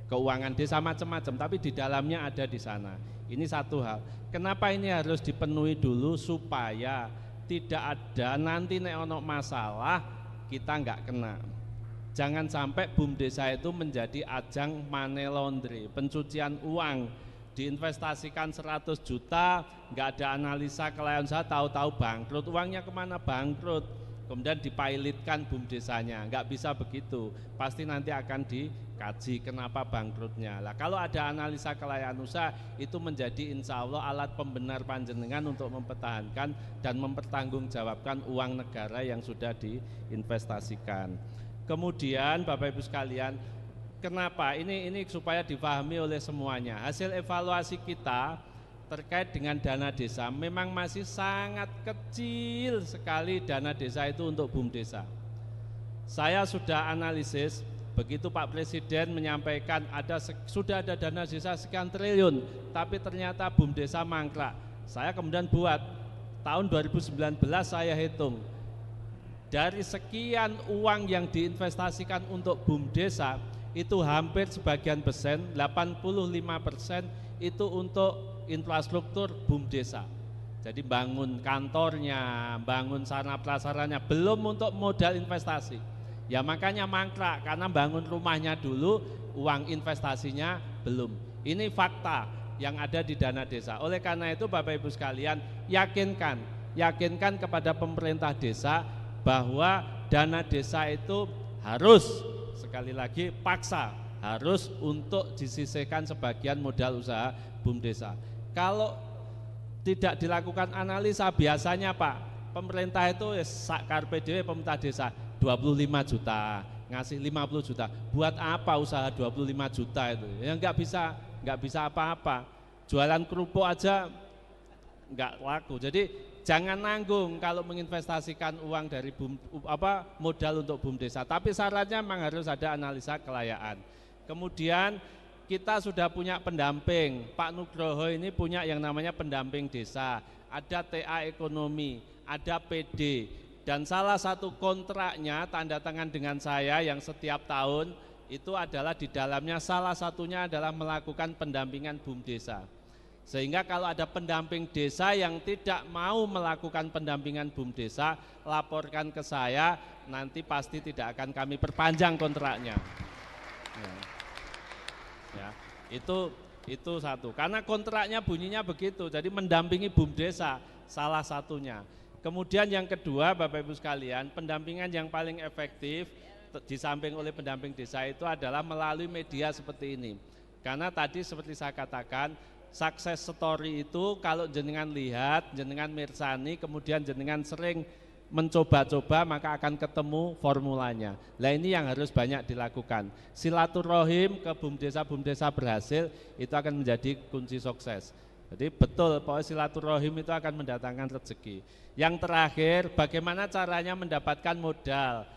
keuangan desa, macam-macam, tapi di dalamnya ada di sana. Ini satu hal. Kenapa ini harus dipenuhi dulu supaya tidak ada nanti nek ono masalah kita nggak kena. Jangan sampai BUM desa itu menjadi ajang money laundry, pencucian uang, diinvestasikan 100 juta, nggak ada analisa kelayaan usaha, tahu-tahu bangkrut, uangnya kemana bangkrut, kemudian dipailitkan BUM desanya, nggak bisa begitu, pasti nanti akan dikaji kenapa bangkrutnya. Lah kalau ada analisa kelayaan usaha itu menjadi insya Allah alat pembenar panjenengan untuk mempertahankan dan mempertanggungjawabkan uang negara yang sudah diinvestasikan. Kemudian Bapak Ibu sekalian, kenapa ini supaya dipahami oleh semuanya. Hasil evaluasi kita terkait dengan dana desa memang masih sangat kecil sekali dana desa itu untuk BUM desa. Saya sudah analisis, begitu Pak Presiden menyampaikan sudah ada dana desa sekian triliun, tapi ternyata BUM desa mangkrak. Saya kemudian buat tahun 2019 saya hitung dari sekian uang yang diinvestasikan untuk BUM desa itu hampir sebagian persen, 85% itu untuk infrastruktur BUM desa. Jadi bangun kantornya, bangun sarana prasaranya, belum untuk modal investasi. Ya makanya mangkrak karena bangun rumahnya dulu, uang investasinya belum. Ini fakta yang ada di dana desa. Oleh karena itu Bapak Ibu sekalian, yakinkan kepada pemerintah desa bahwa dana desa itu harus, sekali lagi paksa, harus untuk disisihkan sebagian modal usaha BUM desa. Kalau tidak dilakukan analisa, biasanya Pak, pemerintah itu sak karpe dhewe pemerintah desa 25 juta, ngasih 50 juta. Buat apa usaha 25 juta itu? Ya nggak bisa apa-apa. Jualan kerupuk aja nggak laku. Jadi jangan nanggung kalau menginvestasikan uang dari modal untuk BUM desa. Tapi syaratnya memang harus ada analisa kelayaan. Kemudian kita sudah punya pendamping. Pak Nugroho ini punya yang namanya pendamping desa. Ada TA ekonomi, ada PD. Dan salah satu kontraknya tanda tangan dengan saya yang setiap tahun itu adalah di dalamnya salah satunya adalah melakukan pendampingan BUM desa. Sehingga kalau ada pendamping desa yang tidak mau melakukan pendampingan BUM desa, laporkan ke saya, nanti pasti tidak akan kami perpanjang kontraknya. Ya, itu satu. Karena kontraknya bunyinya begitu, jadi mendampingi BUM desa salah satunya. Kemudian yang kedua Bapak Ibu sekalian, pendampingan yang paling efektif di samping oleh pendamping desa itu adalah melalui media seperti ini. Karena tadi seperti saya katakan, success story itu kalau jenengan lihat, jenengan mirsani, kemudian jenengan sering mencoba-coba maka akan ketemu formulanya. Nah ini yang harus banyak dilakukan. Silaturahim ke BUMDesa berhasil itu akan menjadi kunci sukses. Jadi betul bahwa silaturahim itu akan mendatangkan rezeki. Yang terakhir, bagaimana caranya mendapatkan modal?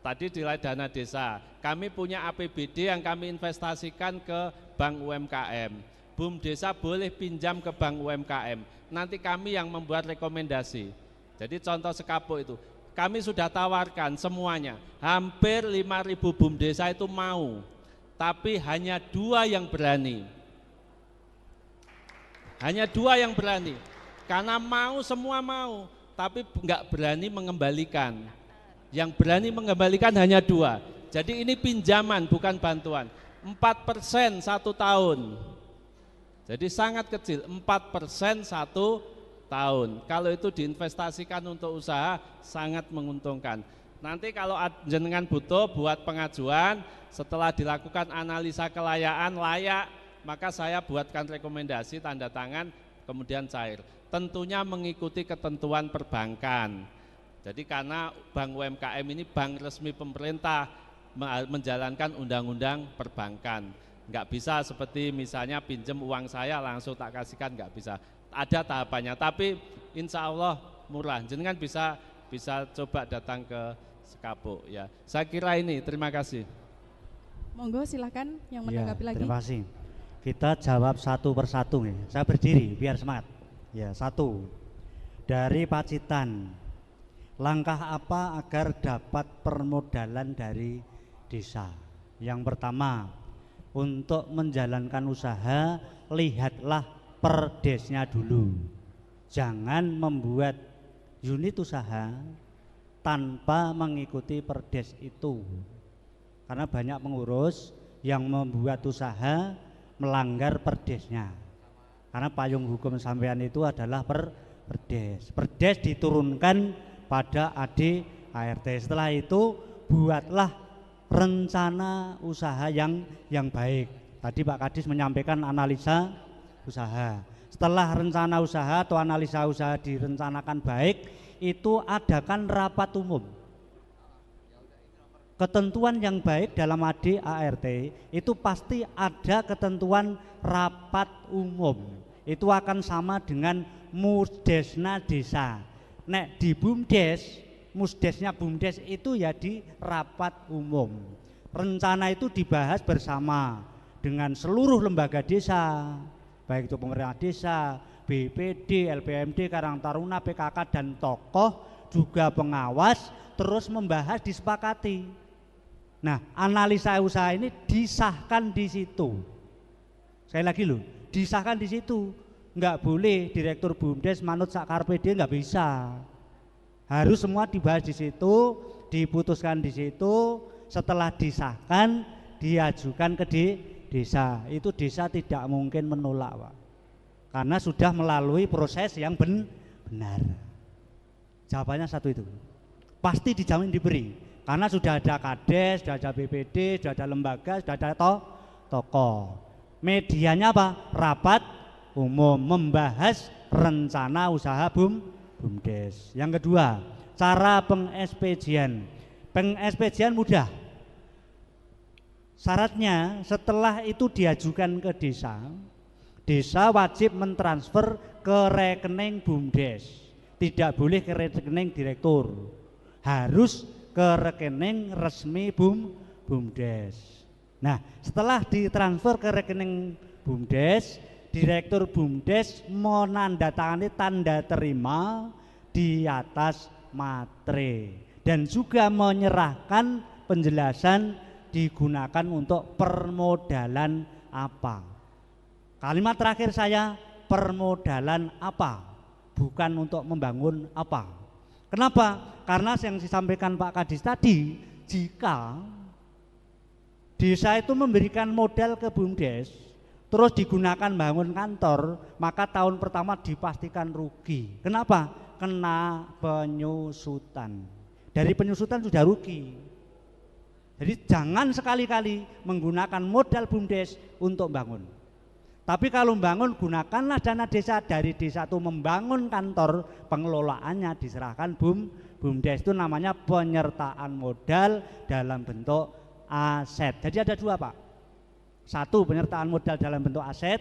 Tadi nilai dana desa, kami punya APBD yang kami investasikan ke bank UMKM. BUMDesa boleh pinjam ke bank UMKM. Nanti kami yang membuat rekomendasi. Jadi contoh sekapuk itu, kami sudah tawarkan semuanya, hampir 5.000 BUMDesa itu mau, tapi hanya 2 yang berani. Hanya 2 yang berani, karena mau semua mau, tapi enggak berani mengembalikan. Yang berani mengembalikan hanya 2, jadi ini pinjaman bukan bantuan, 4% 1 tahun. Jadi sangat kecil, 4% 1 tahun. Kalau itu diinvestasikan untuk usaha sangat menguntungkan. Nanti kalau jenengan butuh buat pengajuan, setelah dilakukan analisa kelayaan layak, maka saya buatkan rekomendasi tanda tangan kemudian cair. Tentunya mengikuti ketentuan perbankan. Jadi karena Bank UMKM ini bank resmi pemerintah menjalankan undang-undang perbankan. Enggak bisa seperti misalnya pinjem uang saya langsung tak kasihkan, enggak bisa. Ada tahapannya, tapi insya Allah murah. Jenengan bisa coba datang ke Sekapuk ya. Saya kira ini, terima kasih. Monggo silakan yang menanggapi lagi. Terima kasih. Kita jawab satu persatu nih. Saya berdiri biar semangat. Ya, 1. Dari Pacitan. Langkah apa agar dapat permodalan dari desa? Yang pertama, untuk menjalankan usaha, lihatlah perdesnya dulu. Jangan membuat unit usaha tanpa mengikuti perdes itu. Karena banyak pengurus yang membuat usaha melanggar perdesnya. Karena payung hukum sampean itu adalah perdes. Perdes diturunkan pada AD ART. Setelah itu buatlah rencana usaha yang baik. Tadi Pak Kadis menyampaikan analisa usaha. Setelah rencana usaha atau analisa usaha direncanakan baik, itu adakan rapat umum. Ketentuan yang baik dalam AD ART itu pasti ada ketentuan rapat umum. Itu akan sama dengan musdesna desa. Nek di BUMDes, musdesnya BUMDes itu ya di rapat umum. Rencana itu dibahas bersama dengan seluruh lembaga desa, baik itu pemerintah desa, BPD, LPMD, Karang Taruna, PKK dan tokoh juga pengawas, terus membahas disepakati. Nah, analisa usaha ini disahkan di situ. Sekali lagi loh, disahkan di situ. Enggak boleh direktur BUMDes manut sakarpe dia, enggak bisa. Harus semua dibahas di situ, diputuskan di situ. Setelah disahkan, diajukan ke desa. Itu desa tidak mungkin menolak, Pak. Karena sudah melalui proses yang benar. Jawabannya 1 itu. Pasti dijamin diberi. Karena sudah ada Kades, sudah ada BPD, sudah ada lembaga, sudah ada tokoh. Medianya apa? Rapat umum membahas rencana usaha BUMDes. Yang kedua, cara peng-SPJ-an. Peng-SPJ-an mudah. Syaratnya setelah itu diajukan ke desa, desa wajib mentransfer ke rekening BUMDes. Tidak boleh ke rekening direktur. Harus ke rekening resmi BUMDes. Nah, setelah ditransfer ke rekening BUMDes, direktur BUMDes menandatangani tanda terima di atas matre dan juga menyerahkan penjelasan digunakan untuk permodalan apa. Kalimat terakhir saya, permodalan apa, bukan untuk membangun apa. Kenapa? Karena yang disampaikan Pak Kadis tadi, jika desa itu memberikan modal ke BUMDes terus digunakan bangun kantor, maka tahun pertama dipastikan rugi. Kenapa? Kena penyusutan. Dari penyusutan sudah rugi. Jadi jangan sekali-kali menggunakan modal BUMDes untuk bangun. Tapi kalau membangun, gunakanlah dana desa. Dari desa itu membangun kantor, pengelolaannya diserahkan BUMDes itu namanya penyertaan modal dalam bentuk aset. Jadi ada dua, Pak. Satu, penyertaan modal dalam bentuk aset.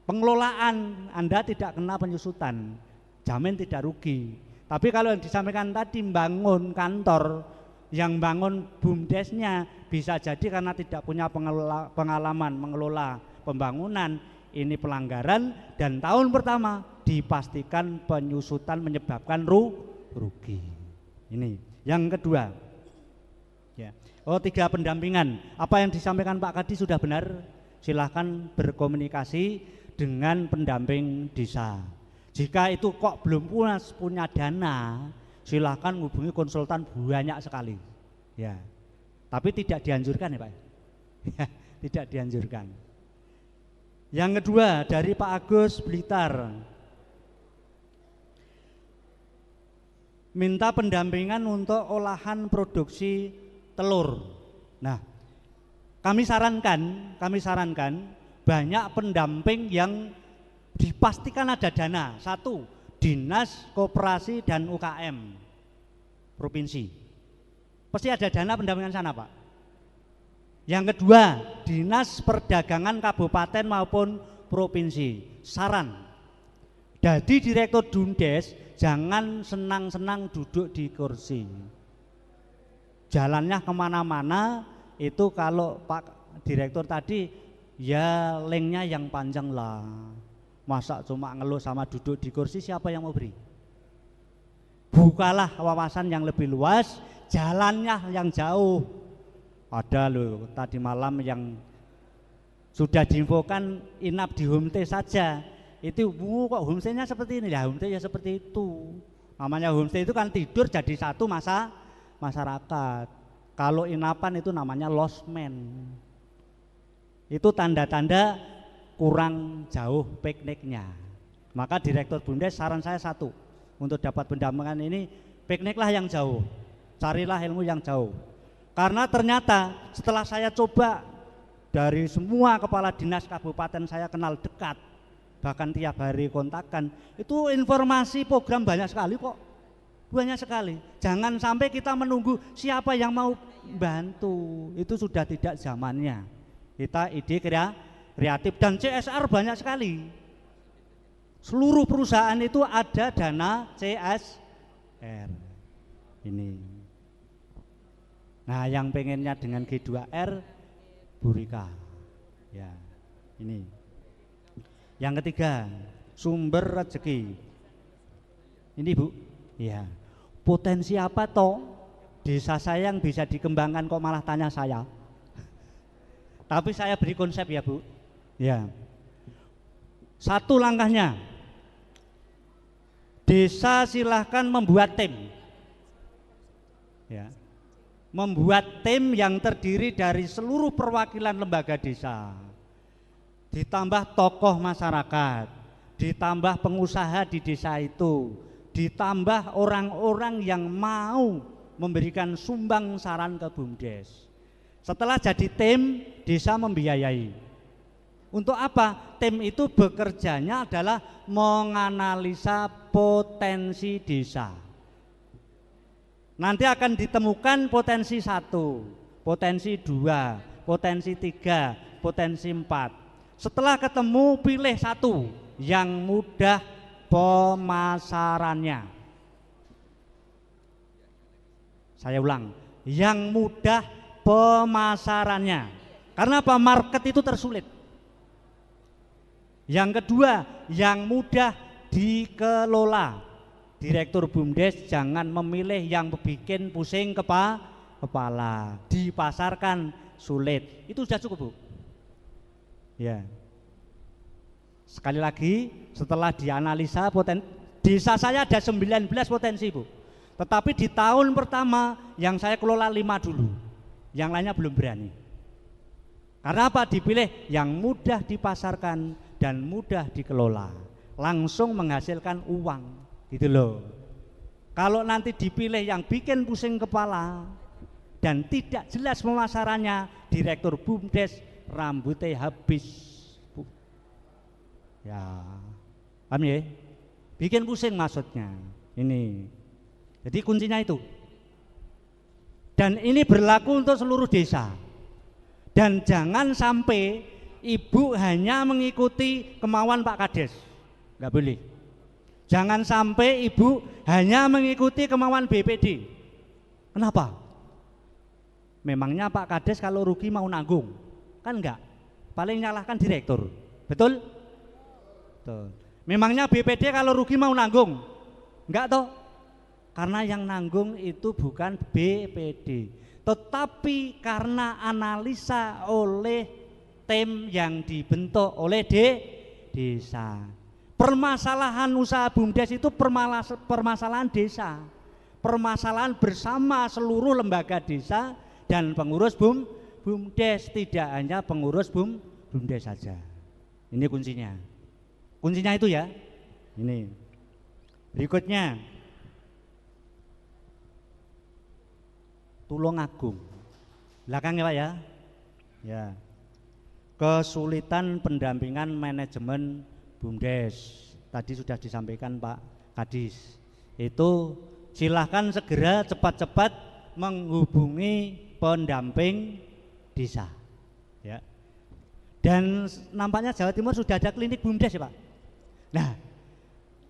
Pengelolaan Anda tidak kena penyusutan, jamin tidak rugi. Tapi kalau yang disampaikan tadi bangun kantor, yang bangun BUMDesnya bisa jadi karena tidak punya pengalaman mengelola pembangunan, ini pelanggaran, dan tahun pertama dipastikan penyusutan menyebabkan rugi. Ini yang kedua. Ya. Oh, 3 pendampingan. Apa yang disampaikan Pak Kadi sudah benar. Silahkan berkomunikasi dengan pendamping desa. Jika itu kok belum punya dana, silahkan hubungi konsultan, banyak sekali. Ya. Tapi tidak dianjurkan ya Pak. Ya, tidak dianjurkan. Yang kedua dari Pak Agus Blitar, minta pendampingan untuk olahan produksi telur. Nah, kami sarankan banyak pendamping yang dipastikan ada dana. Satu, Dinas Koperasi dan UKM Provinsi. Pasti ada dana pendampingan sana, Pak. Yang kedua, Dinas Perdagangan Kabupaten maupun Provinsi. Saran, jadi Direktur BUMDes jangan senang-senang duduk di kursi. Jalannya kemana-mana itu kalau Pak Direktur tadi ya linknya yang panjang lah. Masa cuma ngeluh sama duduk di kursi, siapa yang mau beri? Bukalah wawasan yang lebih luas, jalannya yang jauh. Ada loh tadi malam yang sudah diinfokan inap di homestay saja. Itu kok homestay-nya seperti ini ya, homestay ya seperti itu. Namanya homestay itu kan tidur jadi satu masyarakat. Kalau inapan itu namanya losmen. Itu tanda-tanda kurang jauh pikniknya. Maka Direktur BUMDes saran saya satu, untuk dapat pendampingan ini pikniklah yang jauh, carilah ilmu yang jauh. Karena ternyata setelah saya coba dari semua kepala dinas kabupaten saya kenal dekat, bahkan tiap hari kontakkan, itu informasi program banyak sekali kok, banyak sekali. Jangan sampai kita menunggu siapa yang mau bantu, itu sudah tidak zamannya. Kita ide kreatif dan CSR banyak sekali. Seluruh perusahaan itu ada dana CSR. Ini. Nah, yang pengennya dengan G2R Burika. Ya, ini. Yang ketiga, sumber rezeki. Ini Bu, ya. Potensi apa toh desa saya yang bisa dikembangkan, kok malah tanya saya? Tapi saya beri konsep ya Bu. Ya. Satu langkahnya, desa silahkan membuat tim. Ya. Membuat tim yang terdiri dari seluruh perwakilan lembaga desa, ditambah tokoh masyarakat, ditambah pengusaha di desa itu, ditambah orang-orang yang mau memberikan sumbang saran ke BUMDes. Setelah jadi tim, desa membiayai. Untuk apa? Tim itu bekerjanya adalah menganalisa potensi desa. Nanti akan ditemukan potensi 1, potensi 2, potensi 3, potensi 4. Setelah ketemu, pilih 1 yang mudah pemasarannya. Saya ulang, yang mudah pemasarannya. Karena apa? Market itu tersulit. Yang kedua, yang mudah dikelola. Direktur BUMDes jangan memilih yang bikin pusing kepala, dipasarkan sulit. Itu sudah cukup Bu. Ya. Sekali lagi, setelah dianalisa desa saya ada 19 potensi Bu. Tetapi di tahun pertama yang saya kelola 5 dulu, yang lainnya belum berani. Karena apa? Dipilih yang mudah dipasarkan dan mudah dikelola, langsung menghasilkan uang. Gitu loh. Kalau nanti dipilih yang bikin pusing kepala dan tidak jelas pemasarannya, Direktur BUMDes rambutnya habis Bu. Ya, paham ya? Bikin pusing maksudnya. Ini. Jadi kuncinya itu. Dan ini berlaku untuk seluruh desa. Dan jangan sampai ibu hanya mengikuti kemauan Pak Kades, nggak boleh. Jangan sampai ibu hanya mengikuti kemauan BPD. Kenapa? Memangnya Pak Kades kalau rugi mau nanggung? Kan enggak, paling nyalahkan direktur, betul? Tuh. Memangnya BPD kalau rugi mau nanggung? Enggak toh? Karena yang nanggung itu bukan BPD, tetapi karena analisa oleh tim yang dibentuk oleh desa. Permasalahan usaha BUMDes itu permasalahan desa, permasalahan bersama seluruh lembaga desa dan pengurus BUMDes, tidak hanya pengurus BUMDes saja. Ini kuncinya. Kuncinya itu ya. Ini. Berikutnya. Tulungagung. Belakang ya Pak ya. Ya. Kesulitan pendampingan manajemen BUMDes. Tadi sudah disampaikan Pak Kadis. Itu silahkan segera cepat-cepat menghubungi pendamping desa. Ya. Dan nampaknya Jawa Timur sudah ada klinik BUMDes ya Pak. Nah,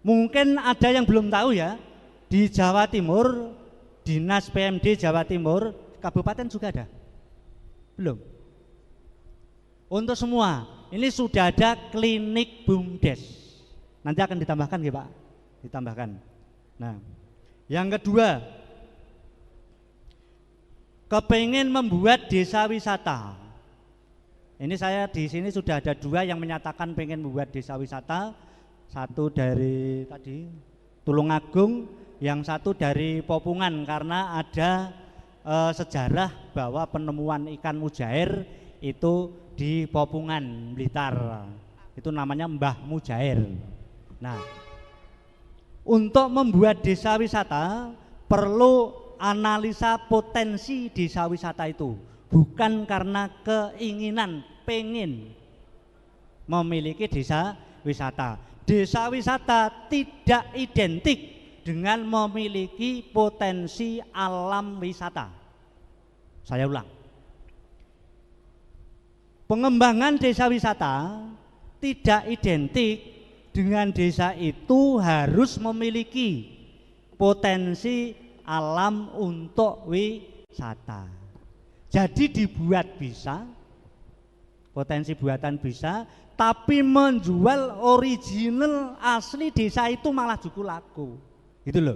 mungkin ada yang belum tahu ya, di Jawa Timur Dinas PMD Jawa Timur kabupaten juga ada. Belum. Untuk semua ini sudah ada klinik BUMDes. Nanti akan ditambahkan ya Pak, ditambahkan. Nah, yang kedua, kepengen membuat desa wisata. Ini saya di sini sudah ada 2 yang menyatakan pengen membuat desa wisata. Satu dari tadi Tulungagung, yang satu dari Popungan karena ada sejarah bahwa penemuan ikan mujair itu di Popungan, Blitar. Itu namanya Mbah Mujair. Nah, untuk membuat desa wisata perlu analisa potensi desa wisata itu, bukan karena keinginan pengen memiliki desa wisata. Desa wisata tidak identik dengan memiliki potensi alam wisata. Saya ulang. Pengembangan desa wisata tidak identik dengan desa itu harus memiliki potensi alam untuk wisata. Jadi dibuat bisa, potensi buatan bisa, tapi menjual original asli desa itu malah cukup laku. Gitu loh.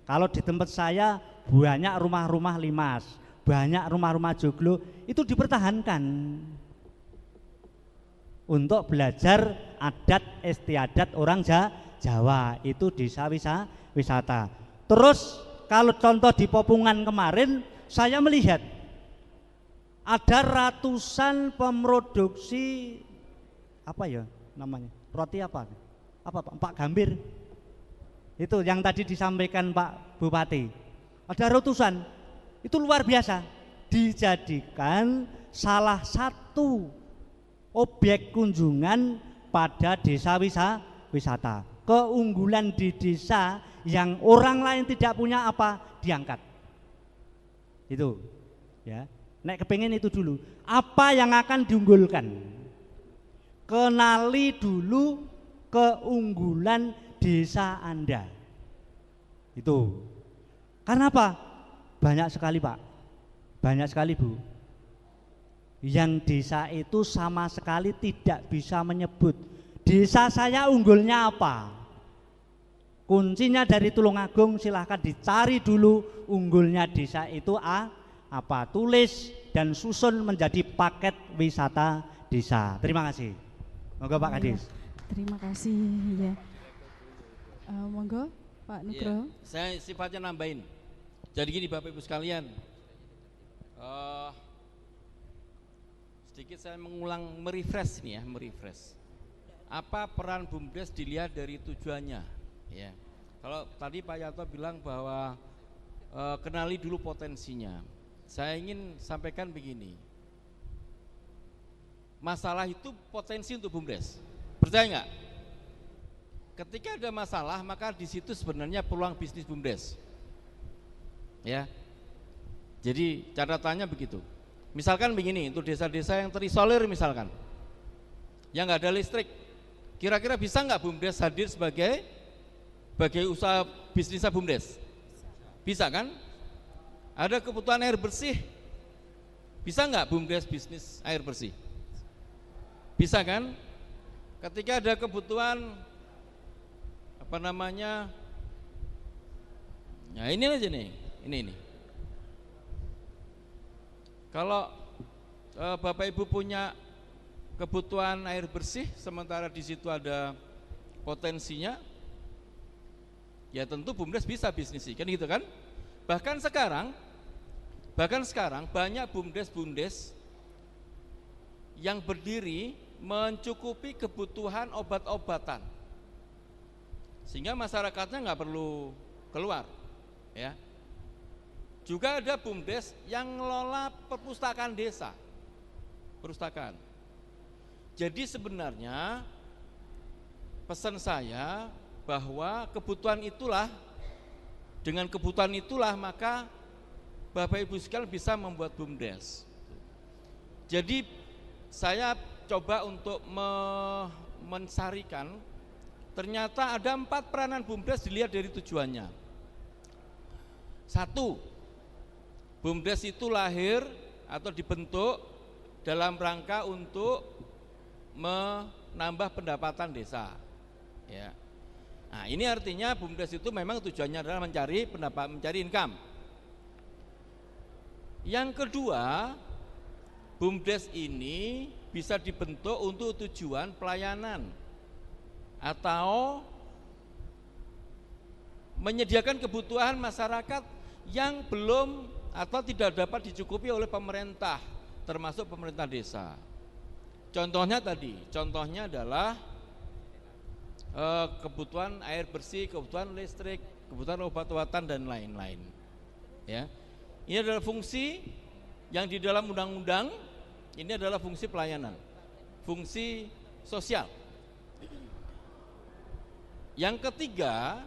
Kalau di tempat saya banyak rumah-rumah limas, banyak rumah-rumah joglo, itu dipertahankan untuk belajar adat istiadat orang Jawa, itu desa wisata. Terus kalau contoh di Popungan kemarin saya melihat ada ratusan pemroduksi apa ya namanya, roti apa Pak Gambir. Itu yang tadi disampaikan Pak Bupati. Ada ratusan, itu luar biasa. Dijadikan salah satu objek kunjungan pada desa wisata. Keunggulan di desa yang orang lain tidak punya apa diangkat. Itu, ya. Nek kepengin itu dulu. Apa yang akan diunggulkan? Kenali dulu keunggulan desa Anda. Itu. Karena apa? Banyak sekali Pak, banyak sekali Bu, yang desa itu sama sekali tidak bisa menyebut desa saya unggulnya apa. Kuncinya dari Tulungagung, silahkan dicari dulu unggulnya desa itu apa, tulis dan susun menjadi paket wisata desa. Terima kasih. Monggo Pak Kadis. Terima kasih ya. Monggo Pak Nugroho. Ya, saya sifatnya nambahin. Jadi gini Bapak Ibu sekalian, sedikit saya mengulang, merefresh nih ya, merefresh. Apa peran BUMDes dilihat dari tujuannya? Ya, kalau tadi Pak Yanto bilang bahwa kenali dulu potensinya. Saya ingin sampaikan begini. Masalah itu potensi untuk BUMDes. Percaya nggak? Ketika ada masalah, maka di situ sebenarnya peluang bisnis BUMDes. Ya. Jadi catatannya begitu. Misalkan begini, untuk desa-desa yang terisolir misalkan, yang nggak ada listrik, kira-kira bisa nggak BUMDes hadir sebagai usaha bisnisnya BUMDes? Bisa kan? Ada kebutuhan air bersih, bisa nggak BUMDes bisnis air bersih? Bisa kan? Ketika ada kebutuhan nah ini aja nih, ini. Kalau Bapak Ibu punya kebutuhan air bersih, sementara di situ ada potensinya, ya tentu BUMDes bisa bisnis, kan gitu kan? Bahkan sekarang banyak BUMDes yang berdiri mencukupi kebutuhan obat-obatan, sehingga masyarakatnya nggak perlu keluar, ya. Juga ada BUMDes yang ngelola perpustakaan desa, perpustakaan. Jadi sebenarnya pesan saya bahwa dengan kebutuhan itulah maka Bapak Ibu sekalian bisa membuat BUMDes. Jadi saya coba untuk mensarikan, ternyata ada 4 peranan BUMDes dilihat dari tujuannya. 1, BUMDes itu lahir atau dibentuk dalam rangka untuk menambah pendapatan desa, ya. Nah, ini artinya BUMDes itu memang tujuannya adalah mencari income. Yang kedua, BUMDes ini bisa dibentuk untuk tujuan pelayanan atau menyediakan kebutuhan masyarakat yang belum atau tidak dapat dicukupi oleh pemerintah, termasuk pemerintah desa. Contohnya adalah kebutuhan air bersih, kebutuhan listrik, kebutuhan obat-obatan dan lain-lain. Ya, ini adalah fungsi yang di dalam undang-undang. Ini adalah fungsi pelayanan, fungsi sosial. Yang ketiga,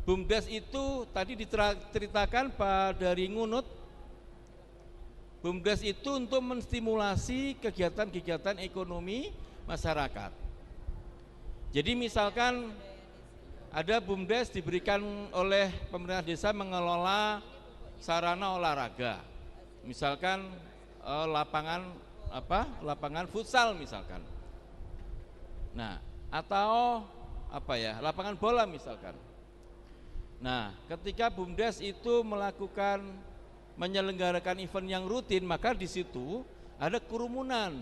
BUMDes itu tadi diceritakan Pak dari Ngunut, BUMDes itu untuk menstimulasi kegiatan-kegiatan ekonomi masyarakat. Jadi misalkan ada BUMDes diberikan oleh pemerintah desa mengelola sarana olahraga, misalkan lapangan futsal misalkan. Nah, atau lapangan bola misalkan. Nah, ketika BUMDes itu menyelenggarakan event yang rutin, maka di situ ada kerumunan.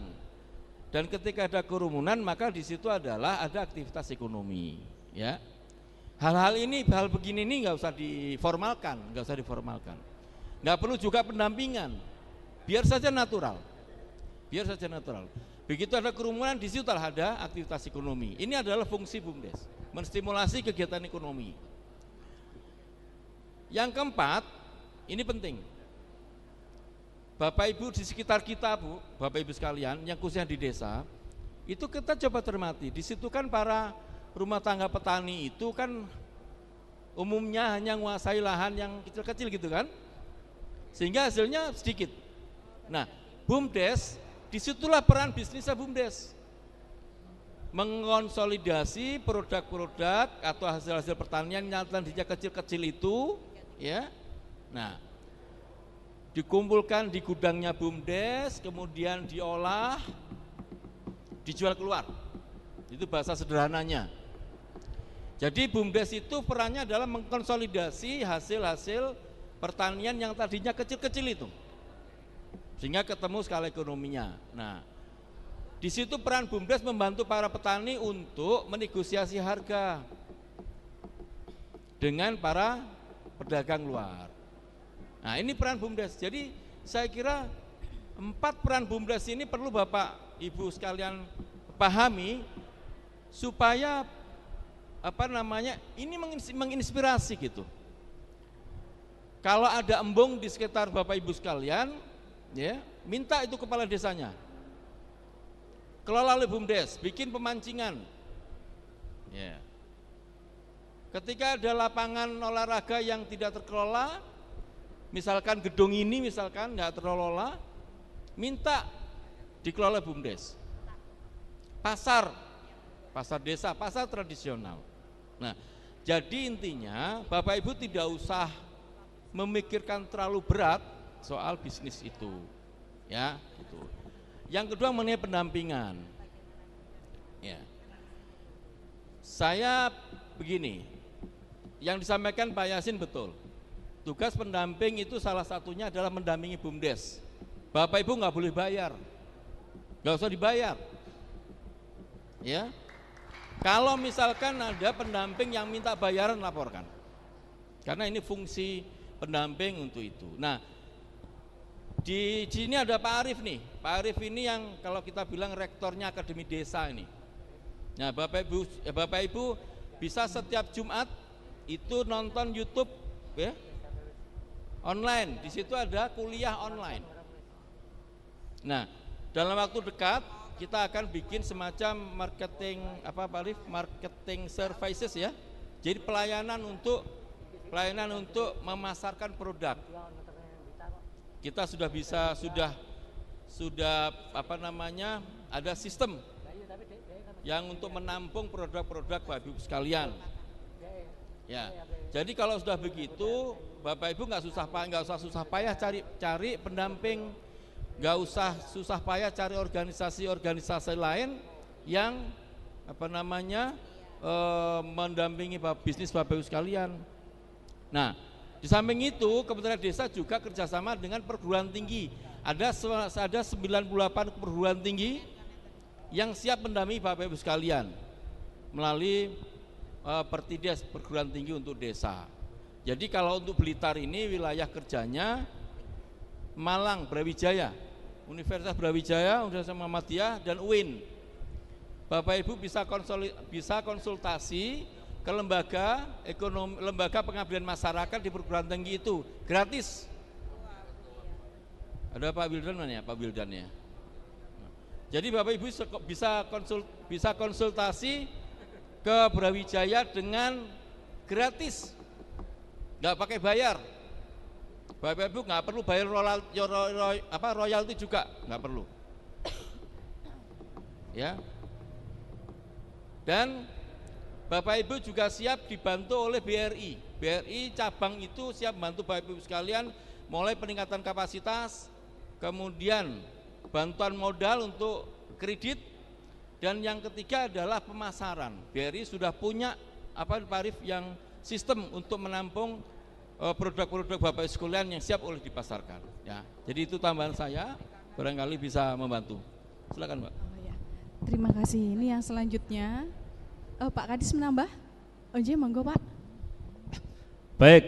Dan ketika ada kerumunan, maka di situ ada aktivitas ekonomi, ya. Hal begini ini nggak usah diformalkan, nggak perlu juga pendampingan, biar saja natural. Begitu ada kerumunan, di situ ada aktivitas ekonomi. Ini adalah fungsi BUMDes, menstimulasi kegiatan ekonomi. Yang keempat, ini penting. Bapak Ibu di sekitar kita, Bu, Bapak Ibu sekalian, yang khususnya di desa, itu kita coba cermati. Di situ kan para rumah tangga petani itu kan umumnya hanya menguasai lahan yang kecil-kecil gitu kan, sehingga hasilnya sedikit. Nah, BUMDes, disitulah peran bisnisnya BUMDes, mengonsolidasi produk-produk atau hasil-hasil pertanian yang tadinya kecil-kecil itu, ya. Nah, dikumpulkan di gudangnya BUMDes, kemudian diolah, dijual keluar. Itu bahasa sederhananya. Jadi BUMDes itu perannya adalah mengkonsolidasi hasil-hasil pertanian yang tadinya kecil-kecil itu, sehingga ketemu skala ekonominya. Nah, di situ peran BUMDes membantu para petani untuk menegosiasi harga dengan para pedagang luar. Nah, ini peran BUMDes. Jadi saya kira 4 peran BUMDes ini perlu Bapak Ibu sekalian pahami supaya ini menginspirasi gitu. Kalau ada embung di sekitar Bapak Ibu sekalian, ya, minta itu kepala desanya. Kelola oleh BUMDes, bikin pemancingan. Ya. Ketika ada lapangan olahraga yang tidak terkelola, misalkan gedung ini misalkan nggak terkelola, minta dikelola BUMDes. Pasar desa, pasar tradisional. Nah, jadi intinya Bapak Ibu tidak usah memikirkan terlalu berat soal bisnis itu, ya. Gitu. Yang kedua mengenai pendampingan. Ya, saya begini, yang disampaikan Pak Yasin betul. Tugas pendamping itu salah satunya adalah mendampingi BUMDes. Bapak Ibu nggak boleh bayar, nggak usah dibayar. Ya, kalau misalkan ada pendamping yang minta bayaran, laporkan. Karena ini fungsi pendamping untuk itu. Nah, di sini ada Pak Arief nih. Pak Arief ini yang kalau kita bilang rektornya Akademi Desa ini. Nah, Bapak Ibu bisa setiap Jumat itu nonton YouTube, ya, online. Di situ ada kuliah online. Nah, dalam waktu dekat kita akan bikin semacam marketing marketing services, ya. Jadi pelayanan untuk memasarkan produk. Kita sudah ada sistem yang untuk menampung produk-produk Bapak Ibu sekalian. Ya. Jadi kalau sudah begitu, Bapak Ibu nggak usah susah payah cari pendamping. Nggak usah susah payah cari organisasi lain yang mendampingi bisnis Bapak Ibu sekalian. Nah, di samping itu Kementerian Desa juga kerjasama dengan perguruan tinggi. Ada 98 perguruan tinggi yang siap mendampingi Bapak Ibu sekalian melalui Pertides, perguruan tinggi untuk desa. Jadi kalau untuk Blitar ini wilayah kerjanya Malang, Brawijaya, Universitas Brawijaya, Universitas Muhammadiyah, dan UIN. Bapak Ibu bisa konsultasi ke lembaga pengabdian masyarakat di perguruan tinggi itu gratis. Ada Pak Wildan mana ya? Pak Wildan ya. Jadi Bapak Ibu bisa konsultasi ke Brawijaya dengan gratis, nggak pakai bayar. Bapak Ibu nggak perlu bayar royalti juga, nggak perlu. Ya. Dan Bapak Ibu juga siap dibantu oleh BRI. BRI cabang itu siap membantu Bapak Ibu sekalian mulai peningkatan kapasitas, kemudian bantuan modal untuk kredit, dan yang ketiga adalah pemasaran. BRI sudah punya tarif yang sistem untuk menampung produk-produk Bapak Ibu sekalian yang siap oleh dipasarkan. Ya, jadi itu tambahan saya, barangkali bisa membantu. Silakan, Mbak. Oh, ya. Terima kasih. Ini yang selanjutnya, Pak Kadis menambah. Oke, monggo Pak. Baik,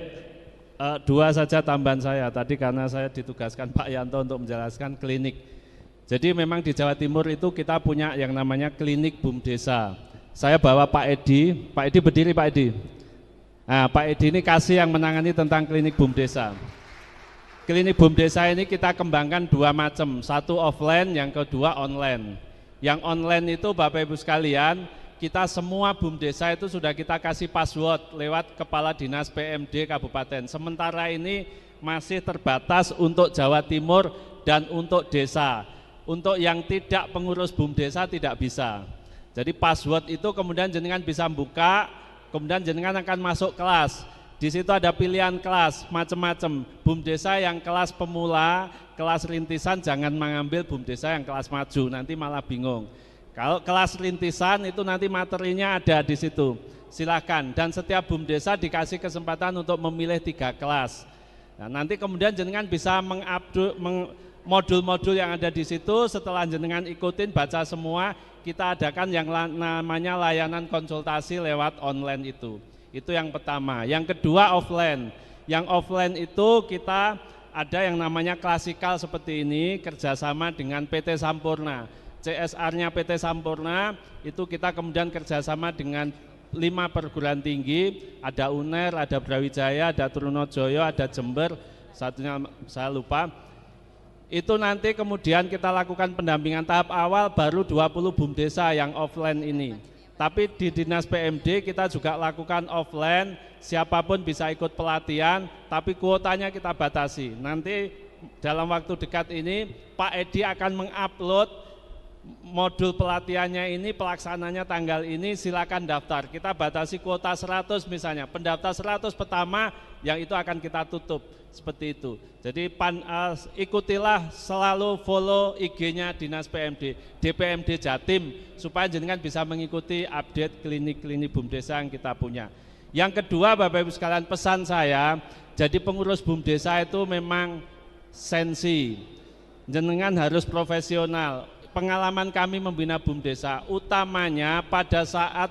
dua saja tambahan saya. Tadi karena saya ditugaskan Pak Yanto untuk menjelaskan klinik. Jadi memang di Jawa Timur itu kita punya yang namanya klinik BUMDesa. Saya bawa Pak Edi berdiri Pak Edi. Nah, Pak Edi ini kasih yang menangani tentang klinik BUMDesa. Klinik BUMDesa ini kita kembangkan dua macam, satu offline, yang kedua online. Yang online itu Bapak Ibu sekalian, kita semua BUMDesa itu sudah kita kasih password lewat Kepala Dinas PMD Kabupaten. Sementara ini masih terbatas untuk Jawa Timur dan untuk desa. Untuk yang tidak pengurus BUMDesa tidak bisa. Jadi password itu kemudian jenengan bisa buka, kemudian jenengan akan masuk kelas. Di situ ada pilihan kelas macam-macam. BUMDesa yang kelas pemula, kelas rintisan jangan mengambil BUMDesa yang kelas maju, nanti malah bingung. Kalau kelas rintisan itu nanti materinya ada di situ. Silakan, dan setiap BUMDesa dikasih kesempatan untuk memilih 3 kelas. Nah, nanti kemudian jenengan bisa modul-modul yang ada di situ. Setelah jenengan ikutin baca semua, kita adakan yang namanya layanan konsultasi lewat online itu. Itu yang pertama. Yang kedua offline. Yang offline itu kita ada yang namanya klasikal seperti ini, kerjasama dengan PT Sampurna. CSR-nya PT Sampurna itu kita kemudian kerjasama dengan 5 perguruan tinggi, ada UNER, ada Brawijaya, ada Trunojoyo, ada Jember, satunya saya lupa. Itu nanti kemudian kita lakukan pendampingan tahap awal baru 20 BUMDesa yang offline ini. Tapi di Dinas PMD kita juga lakukan offline, siapapun bisa ikut pelatihan, tapi kuotanya kita batasi. Nanti dalam waktu dekat ini Pak Edi akan mengupload modul pelatihannya ini, pelaksananya tanggal ini, silakan daftar. Kita batasi kuota 100 misalnya, pendaftar 100 pertama yang itu akan kita tutup, seperti itu. Jadi ikutilah, selalu follow IG-nya Dinas PMD, DPMD Jatim, supaya jenengan bisa mengikuti update klinik-klinik BUMDesa yang kita punya. Yang kedua, Bapak Ibu sekalian, pesan saya, jadi pengurus BUMDesa itu memang sensi, jenengan harus profesional. Pengalaman kami membina BUMDesa, utamanya pada saat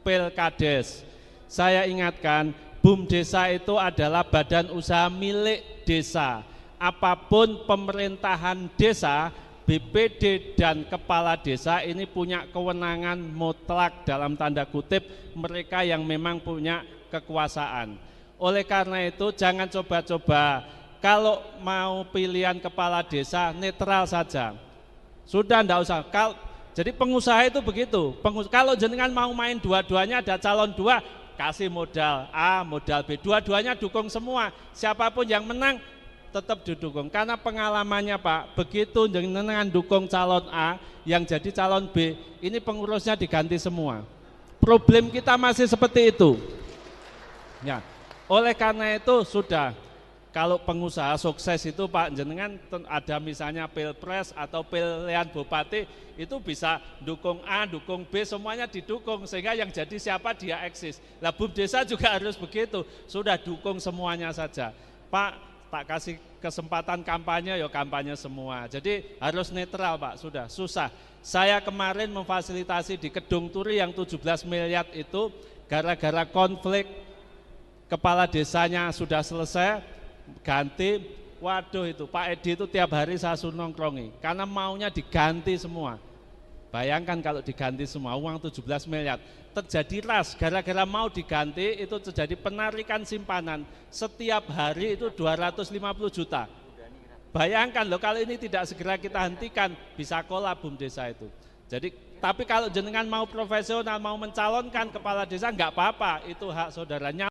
Pilkades, saya ingatkan, BUMDesa itu adalah badan usaha milik desa. Apapun pemerintahan desa, BPD dan kepala desa ini punya kewenangan mutlak dalam tanda kutip, mereka yang memang punya kekuasaan. Oleh karena itu jangan coba-coba, kalau mau pilihan kepala desa netral saja. Sudah enggak usah. Jadi pengusaha itu begitu. Kalau jenengan mau main dua-duanya, ada calon dua, kasih modal A, modal B, dua-duanya dukung semua. Siapapun yang menang tetap didukung. Karena pengalamannya Pak, begitu jenengan dukung calon A, yang jadi calon B, ini pengurusnya diganti semua. Problem kita masih seperti itu. Ya, oleh karena itu sudah. Kalau pengusaha sukses itu Pak, jenengan ada misalnya pilpres atau pilihan bupati, itu bisa dukung A, dukung B, semuanya didukung, sehingga yang jadi siapa dia eksis. Lah BUMDesa juga harus begitu, sudah dukung semuanya saja. Pak, tak kasih kesempatan kampanye, ya kampanye semua. Jadi harus netral Pak, sudah susah. Saya kemarin memfasilitasi di Kedung Turi yang 17 miliar itu, gara-gara konflik kepala desanya sudah selesai, ganti, waduh itu Pak Edi itu tiap hari saya suruh nongkrongi karena maunya diganti semua. Bayangkan kalau diganti semua uang 17 miliar, terjadi ras, gara-gara mau diganti itu terjadi penarikan simpanan setiap hari itu 250 juta. Bayangkan loh, kalau ini tidak segera kita hentikan bisa kolab BUMDesa itu. Jadi tapi kalau jenengan mau profesional, mau mencalonkan kepala desa, enggak apa-apa, itu hak saudaranya.